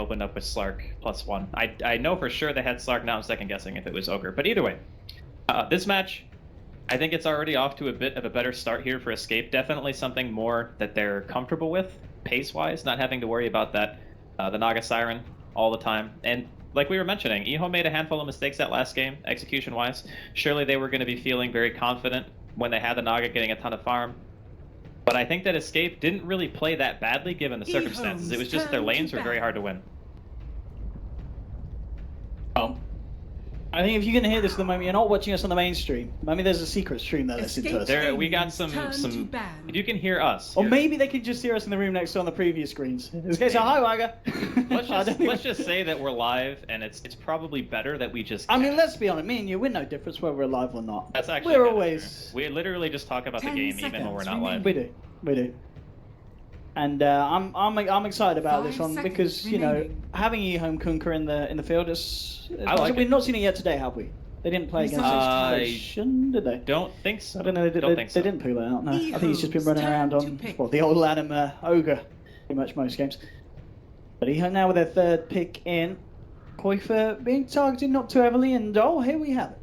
opened up with Slark +1. I know for sure they had Slark, now I'm second guessing if it was Ogre. But either way, this match, I think it's already off to a bit of a better start here for Escape. Definitely something more that they're comfortable with, pace-wise, not having to worry about that, the Naga Siren all the time. And like we were mentioning, EHOME made a handful of mistakes that last game, execution-wise. Surely they were going to be feeling very confident when they had the Naga getting a ton of farm. But I think that Escape didn't really play that badly given the circumstances. It was just their lanes were very hard to win. Oh. I think if you can hear this at the moment, you're not watching us on the main stream. Maybe there's a secret stream that listens to us. There, we got some. If you can hear us. Or maybe they could just hear us in the room next door on the previous screens. In this case, hi, Wagga. Let's just say that we're live, and it's probably better that we just. I mean, let's be honest. Me and you, we're no difference whether we're live or not. That's actually. We're always. We literally just talk about the game even when we're not live. We do. And I'm excited about this one because you know having EHOME Kunkka in the field is. We've not seen it yet today, have we? They didn't play against Explosion, did they? Don't think so. I don't know. They didn't pull that out. No, I think he's just been running around on the old Adam Ogre, pretty much most games. But EHOME now with their third pick in. Koifa being targeted not too heavily, and here we have it.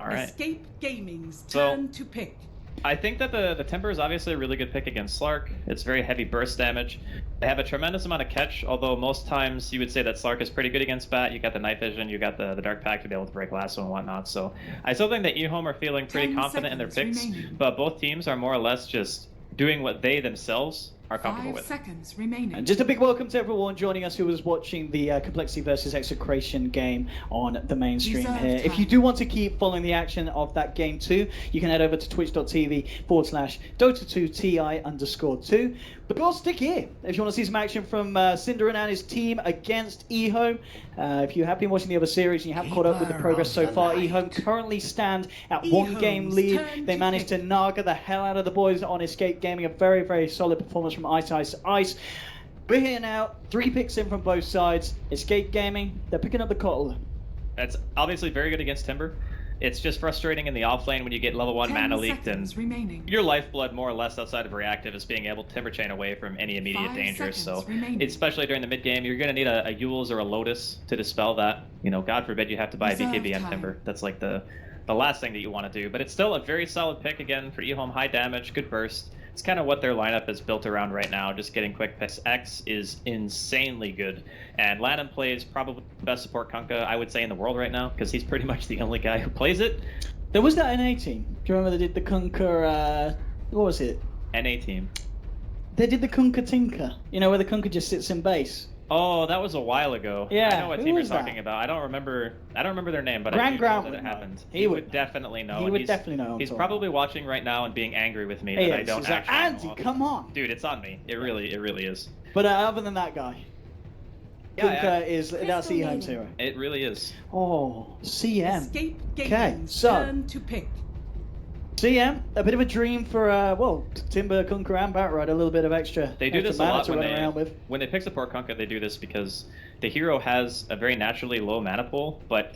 All right. Escape Gaming's turn to pick. I think that the Timber is obviously a really good pick against Slark. It's very heavy burst damage. They have a tremendous amount of catch, although most times you would say that Slark is pretty good against Bat. You got the night vision, you got the dark pack to be able to break lasso and whatnot. So I still think that EHOME are feeling pretty confident in their picks, but both teams are more or less just doing what they themselves are comfortable with. 5 seconds remaining. And just a big welcome to everyone joining us who was watching the Complexity versus Execration game on the main stream here. If you do want to keep following the action of that game too, you can head over to twitch.tv/Dota2TI_2. But go stick here if you want to see some action from Cinderin and his team against EHOME. If you have been watching the other series and you haven't caught up with the progress so far, EHOME currently stand at 1 game lead. They managed to Naga the hell out of the boys on Escape Gaming. A very, very solid performance from Ice. We're here now, 3 picks in from both sides. Escape Gaming, they're picking up the Kotl. That's obviously very good against Timber. It's just frustrating in the offlane when you get level 1 mana leaked and your lifeblood more or less outside of reactive is being able to Timber Chain away from any immediate danger. So especially during the mid game, you're going to need a Yules or a Lotus to dispel that. You know, God forbid you have to buy a BKB on Timber. That's like the last thing that you want to do. But it's still a very solid pick again for EHOME. High damage, good burst. It's kind of what their lineup is built around right now, just getting quick picks. X is insanely good, and Lanham plays probably the best support Kunkka, I would say, in the world right now, because he's pretty much the only guy who plays it. There was that NA team. Do you remember they did the Kunkka, what was it? NA team. They did the Kunkka Tinker, you know, where the Kunkka just sits in base. Oh, that was a while ago. Yeah, I know what team you're talking about. I don't remember their name, but I do know that it happened. He would definitely know. He would definitely know. He's probably watching right now and being angry with me that I don't actually Andy, know. come on. Dude, it's on me. It really is. But other than that guy, Kunkka that's EHOME's hero. It really is. Oh, CM. Escape Gaming's turn to pick. CM, a bit of a dream for, Timber, Kunkka, and Batrider, a little bit of extra. They do this a lot when they pick support Kunkka, they do this because the hero has a very naturally low mana pool, but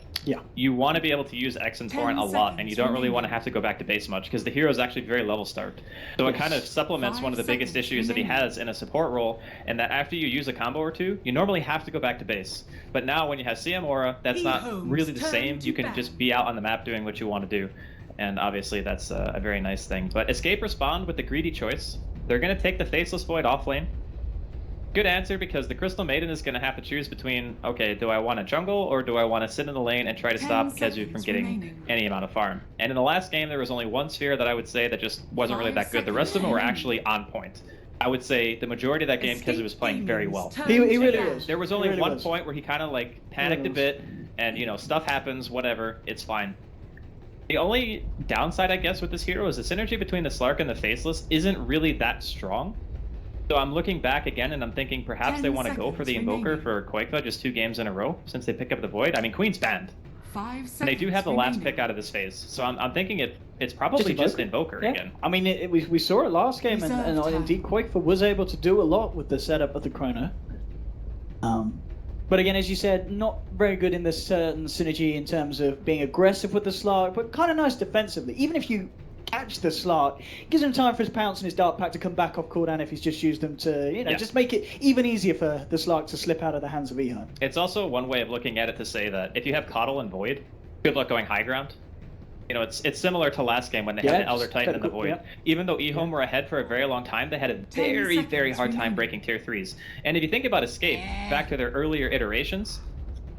you want to be able to use X and Torrent a lot, and you don't really want to have to go back to base much, because the hero is actually very level starved. So it kind of supplements one of the biggest issues that he has in a support role, and that after you use a combo or two, you normally have to go back to base. But now when you have CM Aura, that's not really the same. You can just be out on the map doing what you want to do. And obviously that's a very nice thing. But Escape respond with the greedy choice. They're going to take the Faceless Void off lane. Good answer, because the Crystal Maiden is going to have to choose between, okay, do I want to jungle or do I want to sit in the lane and try to stop Kezu from getting any amount of farm? And in the last game, there was only one sphere that I would say that just wasn't really that good. The rest of them were actually on point. I would say the majority of that game, Kezu was playing very well. He really is. There was only one point where he kind of like panicked a bit, and you know, stuff happens, whatever, it's fine. The only downside, I guess, with this hero is the synergy between the Slark and the Faceless isn't really that strong. So I'm looking back again and I'm thinking perhaps they want to go for the Invoker for Koikva just 2 games in a row since they pick up the Void. I mean, Queen's banned. 5 seconds and they do have the last pick out of this phase. So I'm thinking it's probably just Invoker again. I mean, we saw it last game and indeed Koikva was able to do a lot with the setup of the Chrono. But again, as you said, not very good in this certain synergy in terms of being aggressive with the Slark, but kind of nice defensively. Even if you catch the Slark. Gives him time for his pounce and his Dark Pack to come back off cooldown if he's just used them to, you know, just make it even easier for the Slark to slip out of the hands of EHOME. It's also one way of looking at it to say that if you have Coddle and Void, good luck going high ground. You know, it's similar to last game when they had the Elder Titan and the Void. Even though EHOME were ahead for a very long time, they had a very hard time breaking tier 3s. And if you think about Escape, back to their earlier iterations,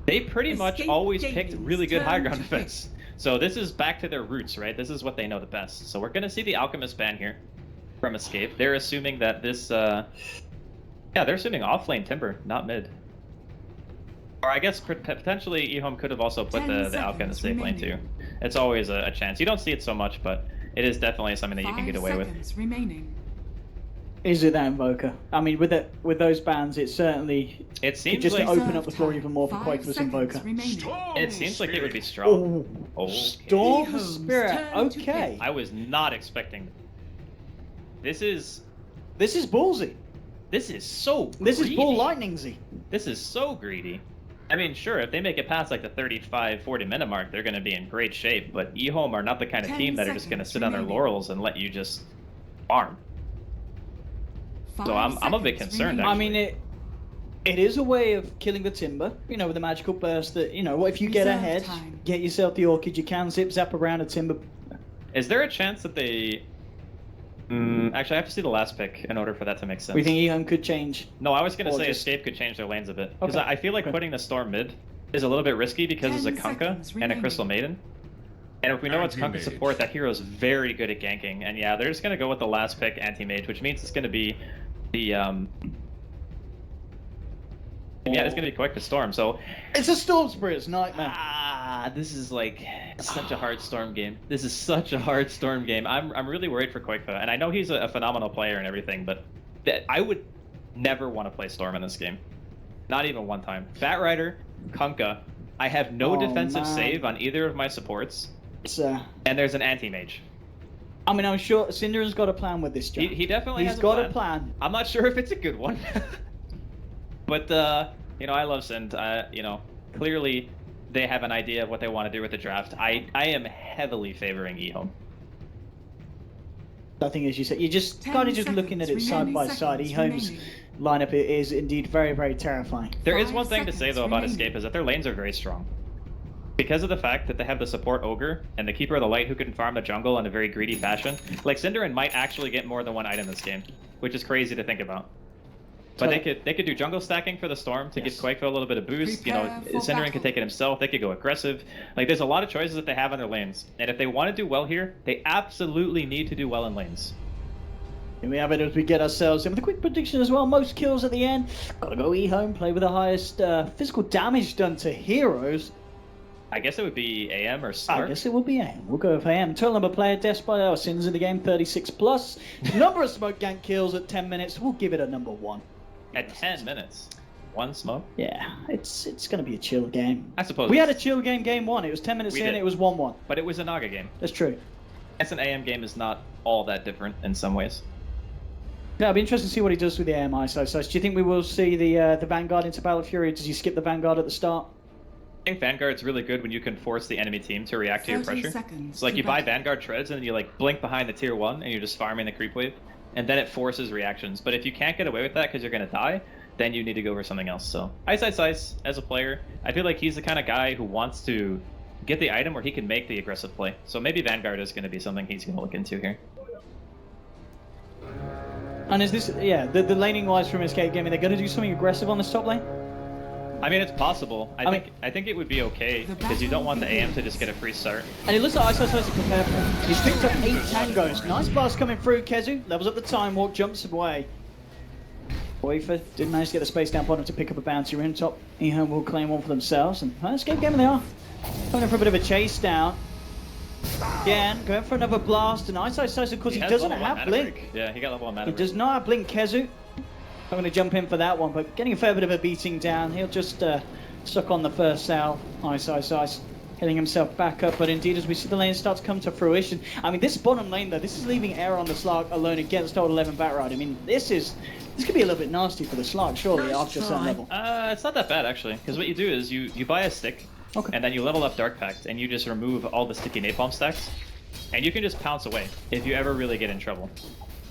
they pretty much always picked really good high ground defense. So this is back to their roots, right? This is what they know the best. So we're going to see the Alchemist ban here from Escape. They're assuming that this... yeah, they're assuming off-lane Timber, not mid. Or I guess potentially EHOME could have also put the Alka in the safe lane too. It's always a chance. You don't see it so much, but it is definitely something that you can get away with. Is it that Invoker? I mean, with those bans, it certainly seems just like to open up the floor even more for Quaker's Invoker. It seems like it would be strong. Storm Spirit. Okay. I was not expecting. This is ballsy. This is so greedy. This is ball lightningsy. This is so greedy. I mean, sure, if they make it past like the 35-40 minute mark, they're going to be in great shape. But EHOME are not the kind of team that are just going to sit on their laurels and let you just farm. So I'm a bit concerned. Actually. I mean, it is a way of killing the Timber. You know, with a magical burst that, you know, what if you get ahead, get yourself the Orchid, you can zap around a Timber. Is there a chance that they? Actually, I have to see the last pick in order for that to make sense. We think EHOME could change? No, I was going to say Escape could change their lanes a bit. Because I feel like putting the Storm mid is a little bit risky because it's a Kunkka and a Crystal Maiden. And if we know it's Kunkka support, that hero is very good at ganking. And yeah, they're just going to go with the last pick Anti-Mage, which means it's going to be the... yeah, it's going to be quick to Storm, so... It's a Storm Spirit's nightmare. This is like such a hard Storm game. This is such a hard Storm game. I'm really worried for Quakefa, and I know he's a phenomenal player and everything, but I would never want to play Storm in this game. Not even one time. Batrider, Kunkka, I have no defensive save on either of my supports, and there's an anti-mage. I mean, I'm sure Synderen's got a plan with this, John. He definitely has a plan. I'm not sure if it's a good one. But, you know, I love Sind. You know, clearly they have an idea of what they want to do with the draft. I am heavily favoring EHOME. I think, as you said, you're just kind of just looking at it side by side. EHOME's lineup is indeed very terrifying. There is one thing to say, though, about Escape, is that their lanes are very strong. Because of the fact that they have the support Ogre and the Keeper of the Light who can farm the jungle in a very greedy fashion, like Synderen might actually get more than one item this game, which is crazy to think about. But they could do jungle stacking for the Storm to give Quakefa a little bit of boost. You know, Synderen could take it himself. They could go aggressive. Like, there's a lot of choices that they have on their lanes. And if they want to do well here, they absolutely need to do well in lanes. Here we have it as we get ourselves in with a quick prediction as well. Most kills at the end. Gotta go EHOME, play with the highest physical damage done to heroes. I guess it would be AM or Slark. I guess it will be AM. We'll go with AM. Total number of player deaths by our sins in the game, 36 plus. Number of smoke gank kills at 10 minutes. We'll give it a number 1. At 10 minutes? One smoke? Yeah, it's going to be a chill game. I suppose. We had a chill game 1. It was 10 minutes in, it was 1-1. But it was a Naga game. That's true. I guess an AM game is not all that different in some ways. Yeah, it'll be interesting to see what he does with the AM ISO. So do you think we will see the Vanguard into Battle Fury? Does he skip the Vanguard at the start? I think Vanguard's really good when you can force the enemy team to react to your pressure. So like you buy Vanguard treads and then you like blink behind the tier 1 and you're just farming the creep wave. And then it forces reactions. But if you can't get away with that because you're going to die, then you need to go for something else. So Ice, as a player, I feel like he's the kind of guy who wants to get the item where he can make the aggressive play. So maybe Vanguard is going to be something he's going to look into here. And is this, yeah, the laning wise from Escape Gaming, they're going to do something aggressive on this top lane? I mean, it's possible. I think it would be okay because you don't want the AM to just get a free start. And it looks like Ice to prepare for him. He's picked up 8 tangos. Nice blast coming through. Kezu levels up the time walk, jumps away. Quakefa didn't manage to get the space down bottom to pick up a bounty ring top. EHOME will claim one for themselves. And Escape Gaming they are. Going for a bit of a chase down. Again, going for another blast. And Ice, of course, he doesn't have Blink. Yeah, he got level 1 mana. He does not have Blink, Kezu. I'm going to jump in for that one, but getting a fair bit of a beating down. He'll just suck on the first cell. Ice. Hitting himself back up, but indeed, as we see the lane start to come to fruition. I mean, this bottom lane, though, this is leaving Air on the Slark alone against Old 11 Batrider. I mean, this could be a little bit nasty for the Slark, surely, after a certain level. It's not that bad, actually, because what you do is you buy a stick, and then you level up Dark Pact, and you just remove all the sticky napalm stacks. and you can just pounce away if you ever really get in trouble.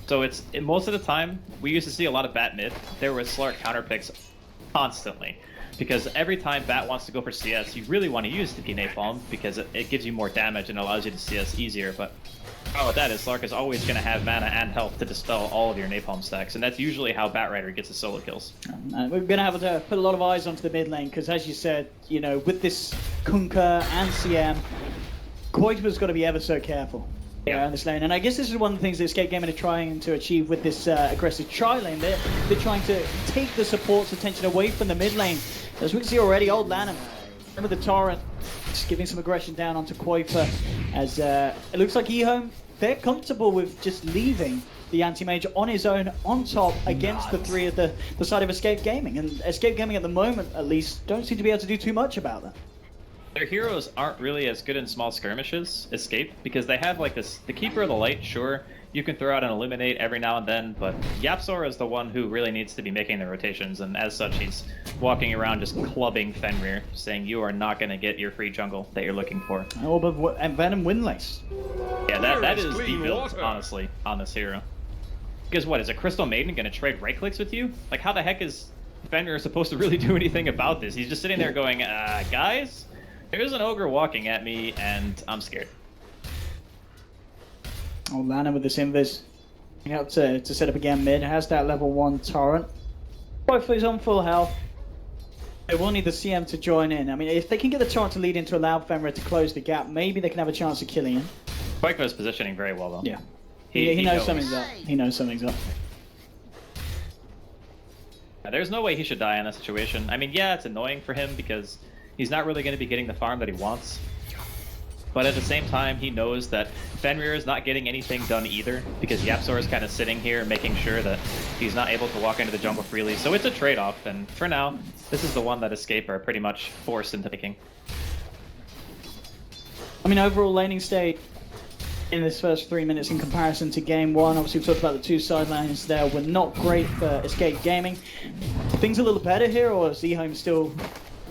So most of the time, we used to see a lot of Bat mid. There was Slark counter picks constantly. Because every time Bat wants to go for CS, you really want to use the napalm because it gives you more damage and allows you to CS easier. But with that is Slark is always going to have mana and health to dispel all of your napalm stacks, and that's usually how Batrider gets his solo kills. We're going to have to put a lot of eyes onto the mid lane because, as you said, you know, with this Kunkka and CM, Koitma's got to be ever so careful. Yeah, on this lane, and I guess this is one of the things that Escape Gaming are trying to achieve with this aggressive tri lane. They're trying to take the support's attention away from the mid lane. As we can see already, old Lanham, remember the Torrent, just giving some aggression down onto Koifa. As it looks like EHOME, they're comfortable with just leaving the anti-mage on his own, on top, against the three of the side of Escape Gaming. And Escape Gaming at the moment, at least, don't seem to be able to do too much about that. Their heroes aren't really as good in small skirmishes, Escape, because they have like this, the Keeper of the Light, sure, you can throw out an Illuminate every now and then, but YapzOr is the one who really needs to be making the rotations, and as such, he's walking around just clubbing Fenrir, saying you are not going to get your free jungle that you're looking for. Oh, but and Venom Windlace. Yeah, that is the build, honestly, on this hero. Because what, is a Crystal Maiden going to trade right clicks with you? Like, how the heck is Fenrir supposed to really do anything about this? He's just sitting there going, guys, there's an ogre walking at me, and I'm scared. Oh, Lana with this invis. Out to set up again mid. Has that level 1 torrent. Both is on full health. They will need the CM to join in. I mean, if they can get the torrent to lead in to allow Fenrir to close the gap, maybe they can have a chance of killing him. Quake's is positioning very well, though. Yeah. He knows something's up. He knows something's up. There's no way he should die in that situation. I mean, yeah, it's annoying for him because he's not really going to be getting the farm that he wants. But at the same time, he knows that Fenrir is not getting anything done either, because YapzOr is kind of sitting here making sure that he's not able to walk into the jungle freely. So it's a trade-off, and for now, this is the one that Escape are pretty much forced into picking. I mean, overall laning state in this first 3 minutes in comparison to game 1, obviously we talked about the two sidelines there, were not great for Escape Gaming. Things a little better here, or is EHOME still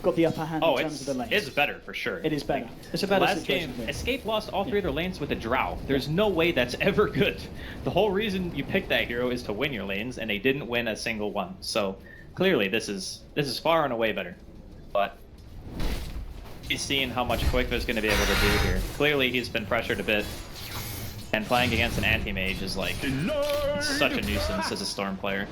got the upper hand in terms of the lanes? It's better for sure. It is better. It's a better last situation. Game, Escape lost all three of their lanes with a drow. There's no way that's ever good. The whole reason you pick that hero is to win your lanes, and they didn't win a single one. So clearly, this is far and away better. But he's seeing how much Quake is going to be able to do here. Clearly, he's been pressured a bit, and playing against an anti-mage is like such a nuisance as a Storm player.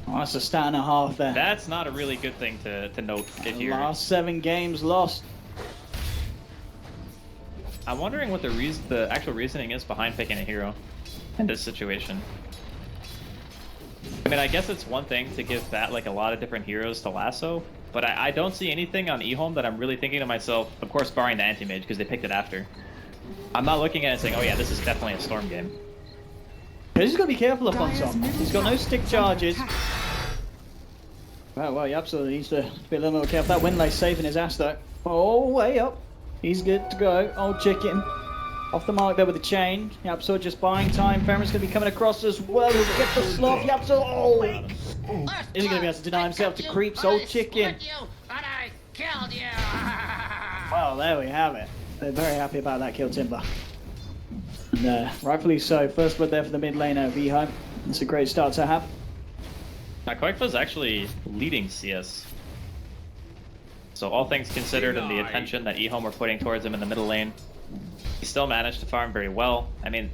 Oh, that's a stat and a half there. That's not a really good thing to note if you're... Last 7 games lost. I'm wondering what the actual reasoning is behind picking a hero in this situation. I mean, I guess it's one thing to give Bat like a lot of different heroes to lasso, but I don't see anything on EHOME that I'm really thinking to myself, of course barring the anti-mage because they picked it after. I'm not looking at it and saying, oh yeah, this is definitely a Storm game. He's just got to be careful up on some. He's got no stick charges. Well, he absolutely needs to be a little more careful. That Windlace saving his ass though. Oh, way up. He's good to go. Old chicken. Off the mark there with the chain. YapzOr just buying time. Fenrir's going to be coming across as well. He'll get the slot. YapzOr. Oh! Is he going to be able to deny himself to creeps? Old chicken. Well, there we have it. They're very happy about that kill, Timber. And rightfully so. First blood there for the mid laner of EHOME. It's a great start to have. Quake's actually leading CS. So all things considered and the attention that EHOME were putting towards him in the middle lane, he still managed to farm very well. I mean,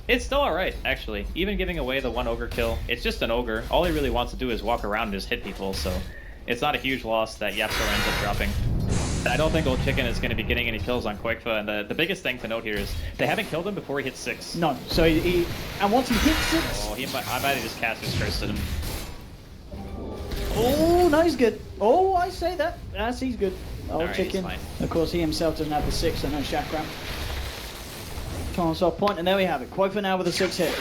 it's still alright, actually. Even giving away the 1 ogre kill, it's just an ogre. All he really wants to do is walk around and just hit people, so it's not a huge loss that YapzOr ends up dropping. I don't think Old Chicken is going to be getting any kills on Quakefa, and the biggest thing to note here is they haven't killed him before he hits 6. No, so and once he hits 6... Oh, I might have just cast his curse at him. Oh, no, he's good. Oh, I say that. Yes, he's good. Old right, Chicken. Of course, he himself doesn't have the 6, so no chakram. Chance off point, and there we have it. Quakefa now with a 6 hit.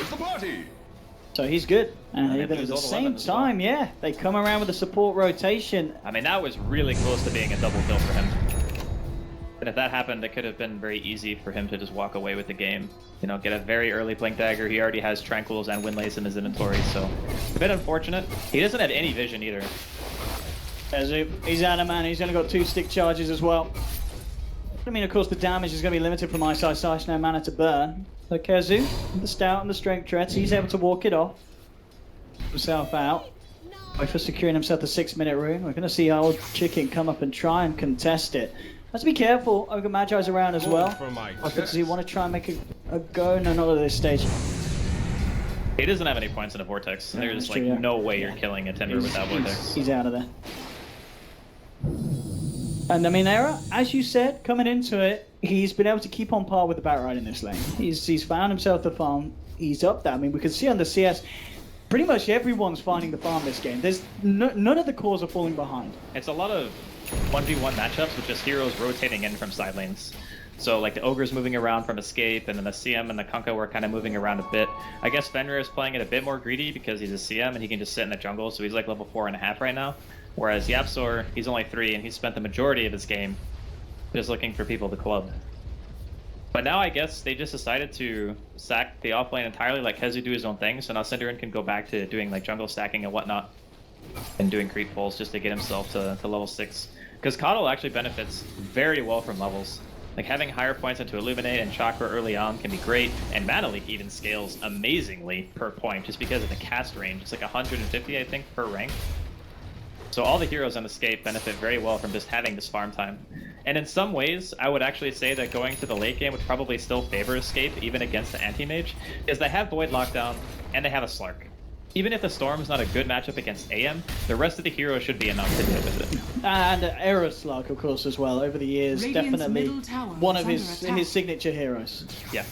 So he's good. And at the same time, yeah, they come around with a support rotation. I mean, that was really close to being a double kill for him. And if that happened, it could have been very easy for him to just walk away with the game. You know, get a very early Blink Dagger. He already has Tranquils and Windlace in his inventory, so a bit unfortunate. He doesn't have any vision either. He's out of mana. He's only got 2 stick charges as well. I mean, of course, the damage is going to be limited from Ice, no mana to burn. So Kezu, the stout and the strength threats, he's able to walk it off. Himself out. For securing himself the 6-minute rune. We're going to see Old Chicken come up and try and contest it. Has to be careful. Ogre Magi's around as well. Does he want to try and make a go? No, not at this stage. He doesn't have any points in a Vortex. There's just like no way you're killing a Timber with that Vortex. He's out of there. And I mean, Era, as you said, coming into it, he's been able to keep on par with the Batright in this lane. He's found himself the farm. He's up there. I mean, we can see on the CS, pretty much everyone's finding the farm this game. There's none of the cores are falling behind. It's a lot of 1v1 matchups with just heroes rotating in from side lanes. So like the Ogre's moving around from Escape, and then the CM and the Kunkka were kind of moving around a bit. I guess Fenrir is playing it a bit more greedy because he's a CM and he can just sit in the jungle, so he's like level 4.5 right now. Whereas YapzOr, he's only 3 and he spent the majority of his game just looking for people to club. But now I guess they just decided to sack the offlane entirely, let Kezu do his own thing, so now Cinderin can go back to doing like jungle stacking and whatnot, and doing creep pulls just to get himself to level 6. Because Coddle actually benefits very well from levels. Like having higher points into Illuminate and Chakra early on can be great, and Mana Leak even scales amazingly per point just because of the cast range. It's like 150 I think per rank. So all the heroes on Escape benefit very well from just having this farm time. And in some ways, I would actually say that going to the late game would probably still favor Escape, even against the anti-mage, because they have Void Lockdown, and they have a Slark. Even if the Storm's not a good matchup against AM, the rest of the heroes should be enough to deal with it. And Era Slark, of course, as well, over the years, definitely one of his signature heroes. Yeah.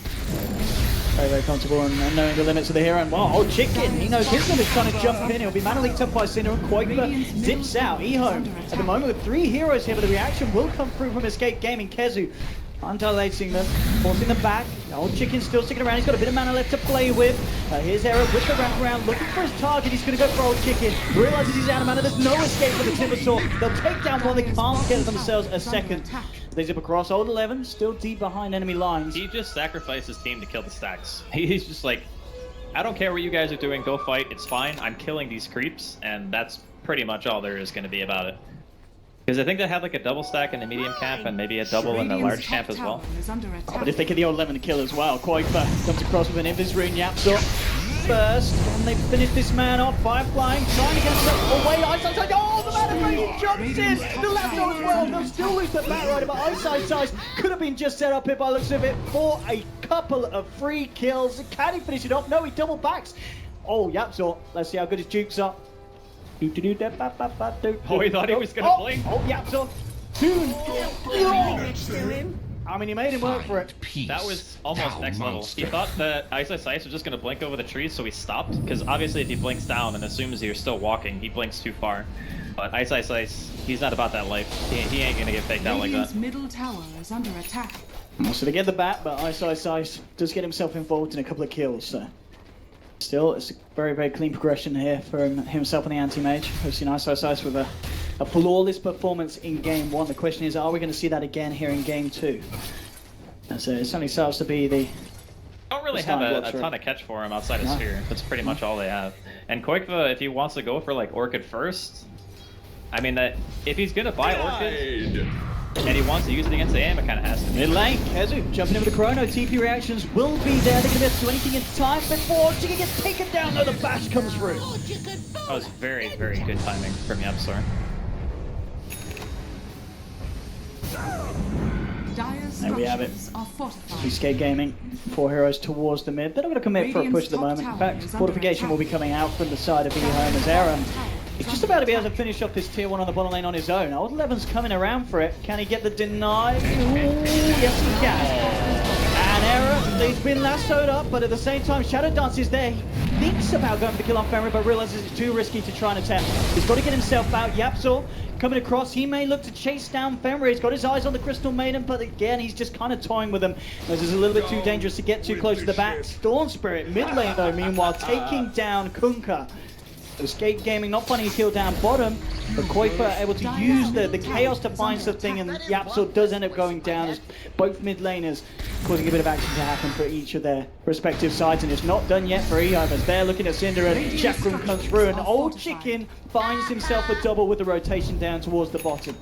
Very, very comfortable and knowing the limits of the hero. And wow, Old Chicken, he knows his limits, trying to jump in. He'll be Mana Leaked up by Cinder, and Quaker zips out. EHOME, at the moment with 3 heroes here, but the reaction will come through from Escape Gaming. Kezu, undilating them, forcing them back. Old Chicken's still sticking around. He's got a bit of mana left to play with. Here's Era with the wraparound, looking for his target. He's going to go for Old Chicken. Realizes he's out of mana. There's no escape for the Timbersaw. They'll take down one. They can't get themselves a second. They zip across. Old 11, still deep behind enemy lines. He just sacrificed his team to kill the stacks. He's just like, I don't care what you guys are doing. Go fight. It's fine. I'm killing these creeps. And that's pretty much all there is going to be about it. Because I think they have like a double stack in the medium camp and maybe a double in the large camp as well. But if they get the old 11 to kill as well, Quaker comes across with an Invis Rune. YapzOr first, and they finish this man off. Fireflying, trying to get himself away. Ice, oh, the Mana Rune jumps in! The Lapdog as well, they'll still lose the Batrider, but Ice could have been just set up here by the looks of it for a couple of free kills. Can he finish it off? No, he double backs. Oh, YapzOr, let's see how good his jukes are. Oh, he thought he was gonna blink. Oh, YapzOr. I mean, he made him work for it. That was almost next level. He thought that Ice was just gonna blink over the trees, so he stopped. Because obviously, if he blinks down and assumes you're still walking, he blinks too far. But Ice, he's not about that life. He ain't gonna get faked out like that. Middle tower is under attack. So they get the bat, but Ice does get himself involved in a couple of kills. So. Still, it's a very, very clean progression here for himself and the anti-mage. We've seen Ice with a flawless performance in Game 1. The question is, are we going to see that again here in Game 2? So it certainly serves to be the... Don't really have a ton of catch for him outside of Sphere. That's pretty much all they have. And Quaker, if he wants to go for like Orchid first, I mean, that if he's going to buy Orchid... and he wants to use it against the AM, it kind of has to. Mid lane, Kezu jumping over the Chrono. TP reactions will be there. They're going to do anything in time before Chicken gets taken down. No, the bash comes through. That was very, very good timing from YapzOr. There we have it. Escape Gaming, 4 heroes towards the mid. They're not going to commit for a push at the moment. In fact, fortification will be coming out from the side of EHOME as Aaron. He's just about to be able to finish off this tier 1 on the bottom lane on his own. Old 11's coming around for it. Can he get the deny? Ooh, yes he can. And Era, he's been lassoed up, but at the same time, Shadow Dance is there. He thinks about going for the kill on Fenrir, but realizes it's too risky to try and attempt. He's got to get himself out. YapzOr coming across. He may look to chase down Fenrir. He's got his eyes on the Crystal Maiden, but again, he's just kind of toying with him. This is a little bit too dangerous to get too close to the back. Storm Spirit mid lane though, meanwhile, taking down Kunkka. Escape Gaming not finding a kill down bottom, but Quaker able to use the chaos to find something, and YapzOr does end up going down as both mid laners causing a bit of action to happen for each of their respective sides, and it's not done yet for EHOME as they're looking at Cinder and Chakram comes through, and Old Chicken finds himself a double with the rotation down towards the bottom.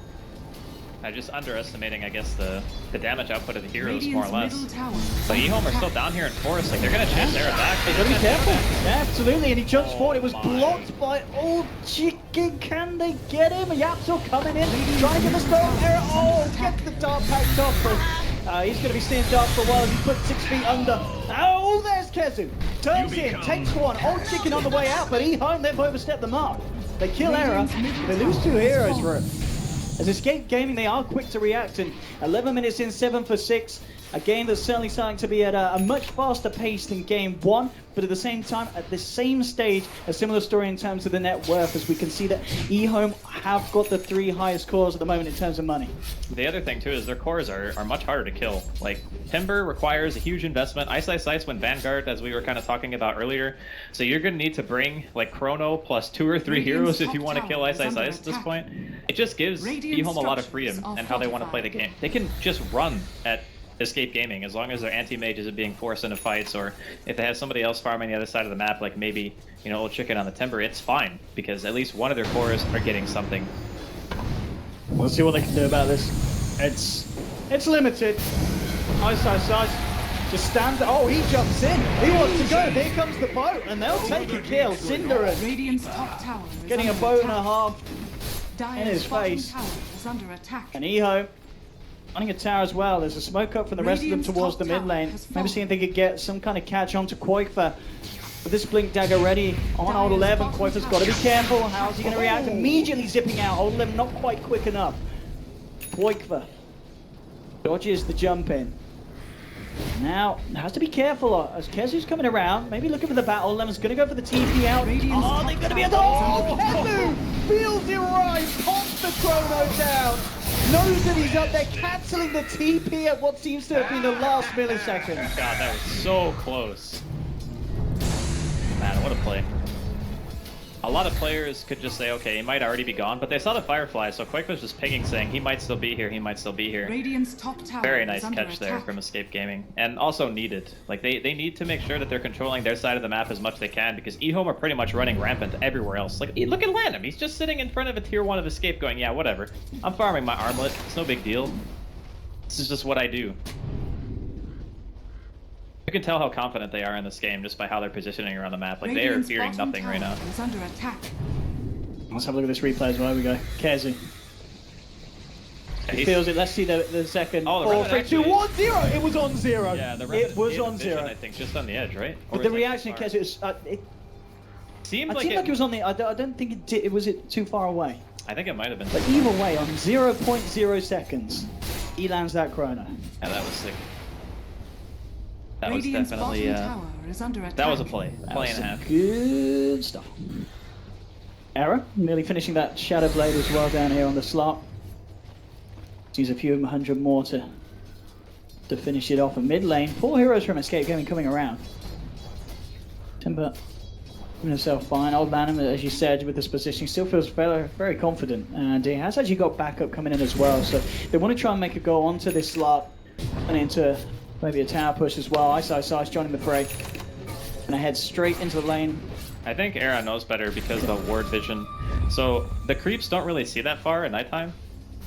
Just underestimating, I guess, the damage output of the heroes more or less. Middle tower But EHOME are still down here in forest. Like, they're gonna chase Era back. They gotta be careful. Yeah, absolutely. And he jumps forward. It was blocked by Old Chicken. Can they get him? Yapso coming in, trying to get the stone. Era, oh, get the dart packed off. But he's gonna be staying dark for a while. He's put 6 feet under. Oh, there's Kezu. Turns in, takes one. Old Chicken on the way out, but EHOME, they've overstepped the mark. They kill Era. They lose 2 heroes for it. As Escape Gaming, they are quick to react, and 11 minutes in, 7 for 6. A game that's certainly starting to be at a much faster pace than game 1, but at the same time, at the same stage, a similar story in terms of the net worth, as we can see that EHOME have got the 3 highest cores at the moment in terms of money. The other thing, too, is their cores are much harder to kill. Like, Timber requires a huge investment. Ice went Vanguard, as we were kind of talking about earlier. So you're going to need to bring, like, Chrono plus 2 or 3 heroes if you want to kill Ice at this point. It just gives EHOME a lot of freedom in how they want to play the game. They can just run at Escape Gaming as long as their anti-mage isn't being forced into fights, or if they have somebody else farming the other side of the map, like maybe, you know, Old Chicken on the Timber, it's fine because at least one of their cores are getting something. We'll see what they can do about this. It's limited. Ice just stands. Oh, he jumps in. He wants to go. Here comes the boat, and they'll take a kill. Cinderin Radiant's top tower is getting a under boat and a attack. half in his Dire's bottom face. tower is under attack. And EHOME running a tower as well. There's a smoke up from the rest of them Radiant's towards top the mid tower lane. has Maybe fallen. seeing if they could get some kind of catch onto Koikfa. With this Blink Dagger ready on Old 11, Koikfa's got to be careful. How's he going to react? Immediately zipping out. Old 11 not quite quick enough. Koikfa dodges the jump in. Now, has to be careful as Kezu's coming around. Maybe looking for the battle. Old 11's going to go for the TP out. Oh, they're going to be at the... Oh, Kezu feels it right. Pops the Chrono down. Knows that he's up there, cancelling the TP at what seems to have been the last millisecond. God, that was so close. Man, what a play. A lot of players could just say, okay, he might already be gone, but they saw the Firefly, so Quake was just pinging saying he might still be here, he might still be here. Radiant's top tower Very is nice under catch there attack. from Escape Gaming. And also needed. Like, they need to make sure that they're controlling their side of the map as much as they can, because EHOME are pretty much running rampant everywhere else. Like, look at Landham. He's just sitting in front of a tier 1 of Escape going, yeah, whatever. I'm farming my armlet. It's no big deal. This is just what I do. You can tell how confident they are in this game just by how they're positioning around the map. Like, they are Radiant's fearing bottom nothing right now. tower is under attack. Let's have a look at this replay as well. Here we go. Kezu. Yeah, He feels it. Let's see the second. Oh, the 4, Revenant 3, 2, actually- 1, 0. It was on 0. Yeah, the it Revenant was gave on vision, 0. I think, just on the edge, right? Or But was the that reaction of too far? Kezu is... it seemed seemed like it was on the... I don't think it did. Was it too far away? I think it might have been. But either way, on 0.0 seconds, he lands that Chrono. Yeah, that was sick. That was Radiant's definitely, bottom tower is under attack. that was a play. That Play was and a some half. good stuff. Era, nearly finishing that Shadow Blade as well down here on the slot. Use a few hundred more to finish it off in mid lane. 4 heroes from Escape Gaming coming around. Timber keeping himself fine. Old Lanham, as you said, with this position, still feels very, very confident. And he has actually got backup coming in as well. So they want to try and make a go onto this slot and into maybe a tower push as well. Ice joining the fray. And I head straight into the lane. I think Era knows better because of the ward vision. So the creeps don't really see that far at nighttime.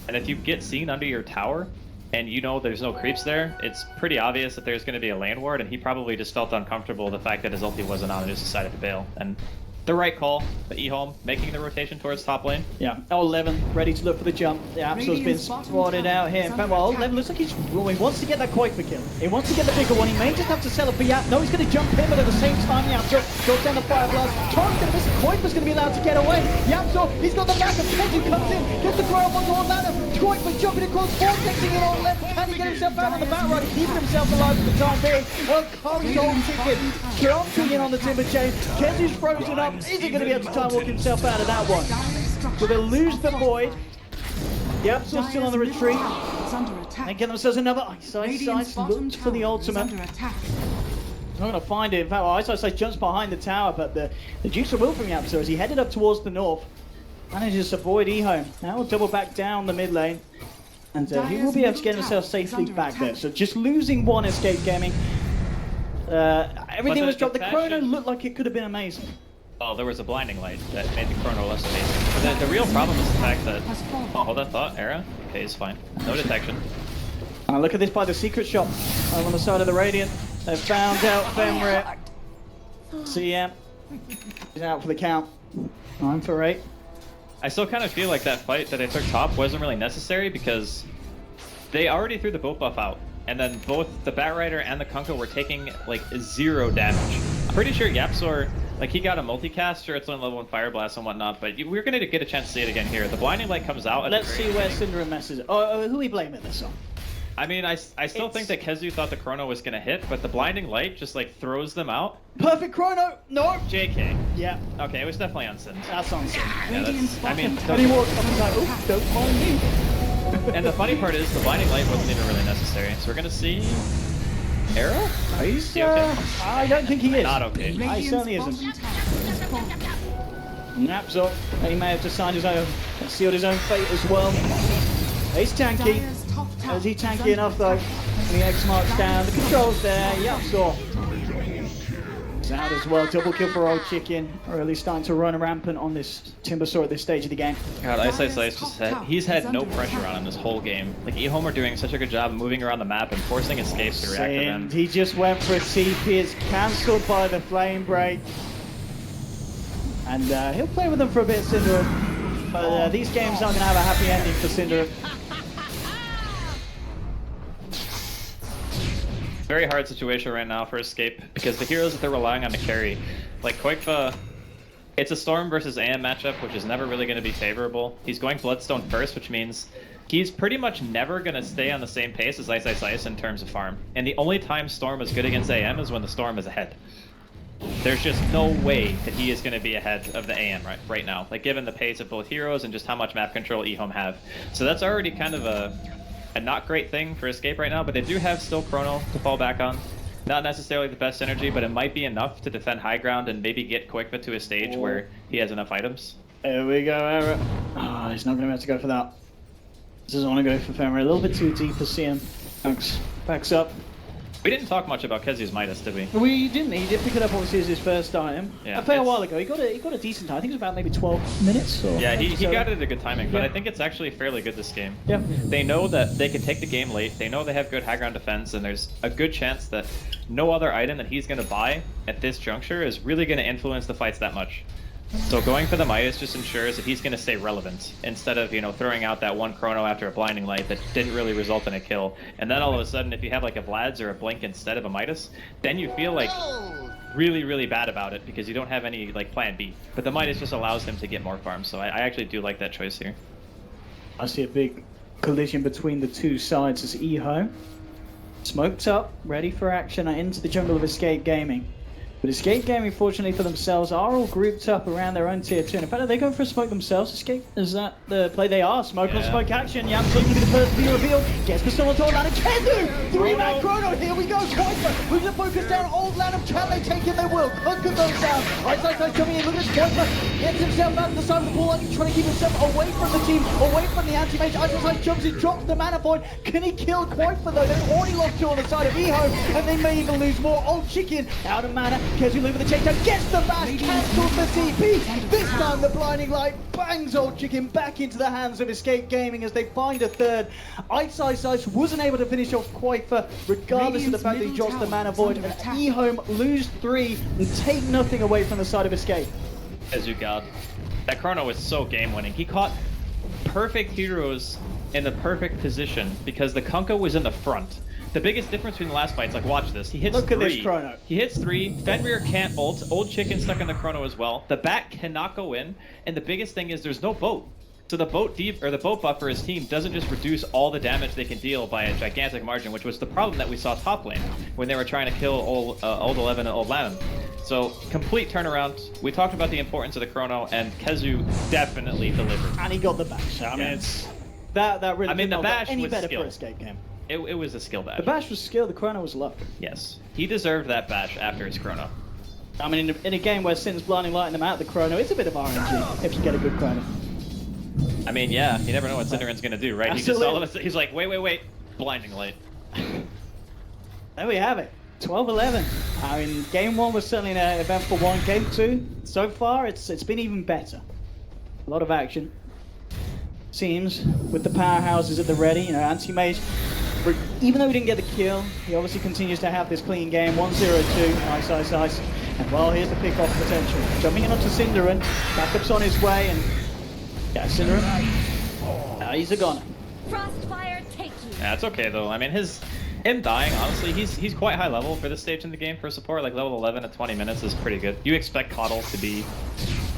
And if you get seen under your tower and you know there's no creeps there, it's pretty obvious that there's going to be a lane ward, and he probably just felt uncomfortable with the fact that his ulti wasn't on and just decided to bail. And the right call, the EHOME making the rotation towards top lane. Yeah, Old 11 ready to look for the jump. The Absol's been spotted out here. In fact, well, Old 11 looks like he wants to get that Koikfa kill. He wants to get the bigger one. He may just have to sell it for Yap. No, he's going to jump in, but at the same time, Yapso goes down the fire blast. Tom's going to miss it. Koikfa's going to be allowed to get away. Yapso, he's got the backup. Kezu comes in, gets the throw up onto Old 11. Koikfa jumping across, vortexing it on left. Can he get himself out on the back run? Keeping himself alive for the time being. Well, comes Old Chicken, jumping in on the timber chain. Kezu's frozen up. Is he going to be able to time walk himself out of that one? So they lose the void. The Absol's still on the retreat. They get themselves another Ice looked for the ultimate. Not going to find it. In fact, well, Ice jumps behind the tower, but the Dukes of Will from Yapso as he headed up towards the north. Manages to avoid EHOME. Now we'll double back down the mid lane. And he will be able to get himself safely back there. So just losing one Escape Gaming. Everything was dropped. The Chrono looked like it could have been amazing. Oh, there was a blinding light that made the chrono less evasive. The real problem is the fact that... Oh, hold that thought, Era. Okay, it's fine. No detection. Look at this by the secret shop on the side of the Radiant. They've found out Fenrir. CM. He's out for the count. 9 for 8. I still kind of feel like that fight that I took top wasn't really necessary because they already threw the boat buff out. And then both the Batrider and the Kunkka were taking like 0 damage. I'm pretty sure Yapzor, like he got a multicast, sure it's on level 1 Fire Blast and whatnot, but we're going to get a chance to see it again here. The blinding light comes out. Let's see where Syndra messes it. Oh, who are we blaming this on? I mean, I still think that Kezu thought the chrono was going to hit, but the blinding light just like throws them out. Perfect chrono! No! JK. Yeah. Okay, it was definitely on Sin. That's on Sin. Yeah, I mean, and he walks up and like, oh, don't mind me. And the funny part is the blinding light wasn't even really necessary. So we're going to see... Arrow? He's, okay? I don't think he is. Not okay. He certainly isn't. Naps up. He may have just signed his own, sealed his own fate as well. He's tanky. Is he tanky enough though? The X marks down, the controls there, Yapzor. He's out as well, double kill for Old Chicken. Really starting to run rampant on this Timbersaw at this stage of the game. God, TI6 just said he's had no pressure on him this whole game. Like EHOME are doing such a good job of moving around the map and forcing escapes to react to them. He just went for a TP, it's cancelled by the flame break. And he'll play with them for a bit, Syndra. But these games aren't going to have a happy ending for Syndra. Very hard situation right now for Escape because the heroes that they're relying on to carry, like Koikfa, it's a Storm versus AM matchup, which is never really going to be favorable. He's going Bloodstone first, which means he's pretty much never going to stay on the same pace as TI6 in terms of farm. And the only time Storm is good against AM is when the Storm is ahead. There's just no way that he is going to be ahead of the AM right now, like given the pace of both heroes and just how much map control EHOME have. So that's already kind of a not great thing for Escape right now, but they do have still Chrono to fall back on. Not necessarily the best synergy, but it might be enough to defend high ground and maybe get Koikfa to a stage where he has enough items. There we go, Era. Oh, he's not going to be able to go for that. Doesn't want to go for Fenrir. A little bit too deep for CM. Thanks. Backs up. We didn't talk much about Kezu's Midas, did we? We didn't. He did pick it up obviously as his first item. Yeah, a fair while ago. He got a decent time. I think it was about maybe 12 minutes. Or yeah, he got it at a good timing, but I think it's actually fairly good this game. Yeah. They know that they can take the game late. They know they have good high ground defense, and there's a good chance that no other item that he's going to buy at this juncture is really going to influence the fights that much. So going for the Midas just ensures that he's going to stay relevant instead of, throwing out that one chrono after a blinding light that didn't really result in a kill. And then all of a sudden, if you have like a Vlad's or a Blink instead of a Midas, then you feel like really, really bad about it because you don't have any like plan B. But the Midas just allows him to get more farms. So I actually do like that choice here. I see a big collision between the two sides as EHOME smoked up, ready for action into the jungle of Escape Gaming. But Escape Gaming, fortunately for themselves, are all grouped up around their own tier 2. In fact, are they going for a smoke themselves? Escape, is that the play they are? Smoke on smoke action. Yapzor going to be the first to be revealed. Gets the Storm on Land of Kezu! 3-man chrono, here we go. Koikfa, who's going to focus down Old Land of Can they take in their will? Kunkka goes down. TI6 coming in, look at Koikfa. Gets himself out to the side of the ball, and he's trying to keep himself away from the team, away from the anti-mage. TI6 jumps in, drops the mana point. Can he kill Koikfa though? They've already lost 2 on the side of EHOME, and they may even lose more. Old Chicken out of mana. Kezu leaving the takedown, gets the bash, cancels the TP. This time the blinding light bangs Old Chicken back into the hands of Escape Gaming as they find a third. TI6 wasn't able to finish off Koikfa regardless of the fact that he drops the mana void, and EHOME lose 3 and take nothing away from the side of Escape. Kezu God. That chrono was so game winning. He caught perfect heroes in the perfect position because the Kunkka was in the front. The biggest difference between the last fights, like watch this, he hits 3. Look at this chrono. He hits 3, Fenrir can't ult, Old Chicken stuck in the chrono as well, the bat cannot go in, and the biggest thing is there's no boat. So the boat buff for his team doesn't just reduce all the damage they can deal by a gigantic margin, which was the problem that we saw top lane when they were trying to kill Old 11 and Old Lanham. So complete turnaround. We talked about the importance of the chrono, and Kezu definitely delivered. And he got the bash. I mean, it's that really. I mean, the bash any was better skill. for Escape Game. It was a skill bash. The bash was skill, the chrono was luck. Yes. He deserved that bash after his chrono. I mean, in a game where Sin's blinding lighting them out the chrono, it's a bit of RNG if you get a good chrono. I mean, yeah, you never know what Cinderan's going to do, right? Absolutely. He just all of a sudden, he's like, wait, blinding light. There we have it. 12-11. I mean, game 1 was certainly an eventful one. Game 2, so far, it's been even better. A lot of action. Seems with the powerhouses at the ready. You know, Anti-Mage, even though he didn't get the kill, he obviously continues to have this clean game. 1-0-2. Ice, ice, ice. And well, here's the pick-off potential. Jumping in onto Cinderin. Backup's on his way, and yeah, Cinderin. He's a goner. Frostfire take you. Yeah, it's okay though. I mean, him dying, honestly, he's quite high level for this stage in the game for support. Like level 11 at 20 minutes is pretty good. You expect Coddle to be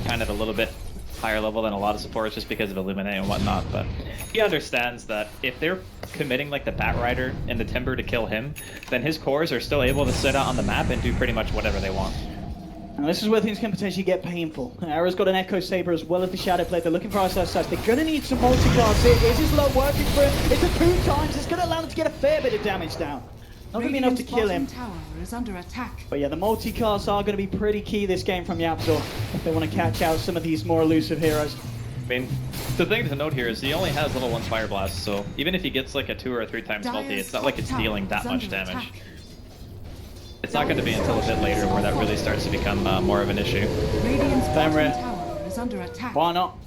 kind of a little bit higher level than a lot of supports just because of Illuminate and whatnot, but he understands that if they're committing like the Bat Rider and the Timber to kill him, then his cores are still able to sit out on the map and do pretty much whatever they want. And this is where things can potentially get painful. Ara's got an Echo Saber as well as the Shadow Blade. They're looking for Ice. They're going to need some multi-class here. Is his low working for him? It's a 2 times. It's going to allow them to get a fair bit of damage down. Not going to be enough to kill him. Tower is under attack. But yeah, the multi-casts are going to be pretty key this game from Yapzor if they want to catch out some of these more elusive heroes. I mean, the thing to note here is he only has level 1 Fire Blast, so even if he gets like a 2 or 3 times multi, it's not like it's dealing that much damage. It's not going to be until a bit later where that really starts to become more of an issue. Radiant's bottom tower is under attack. Why not?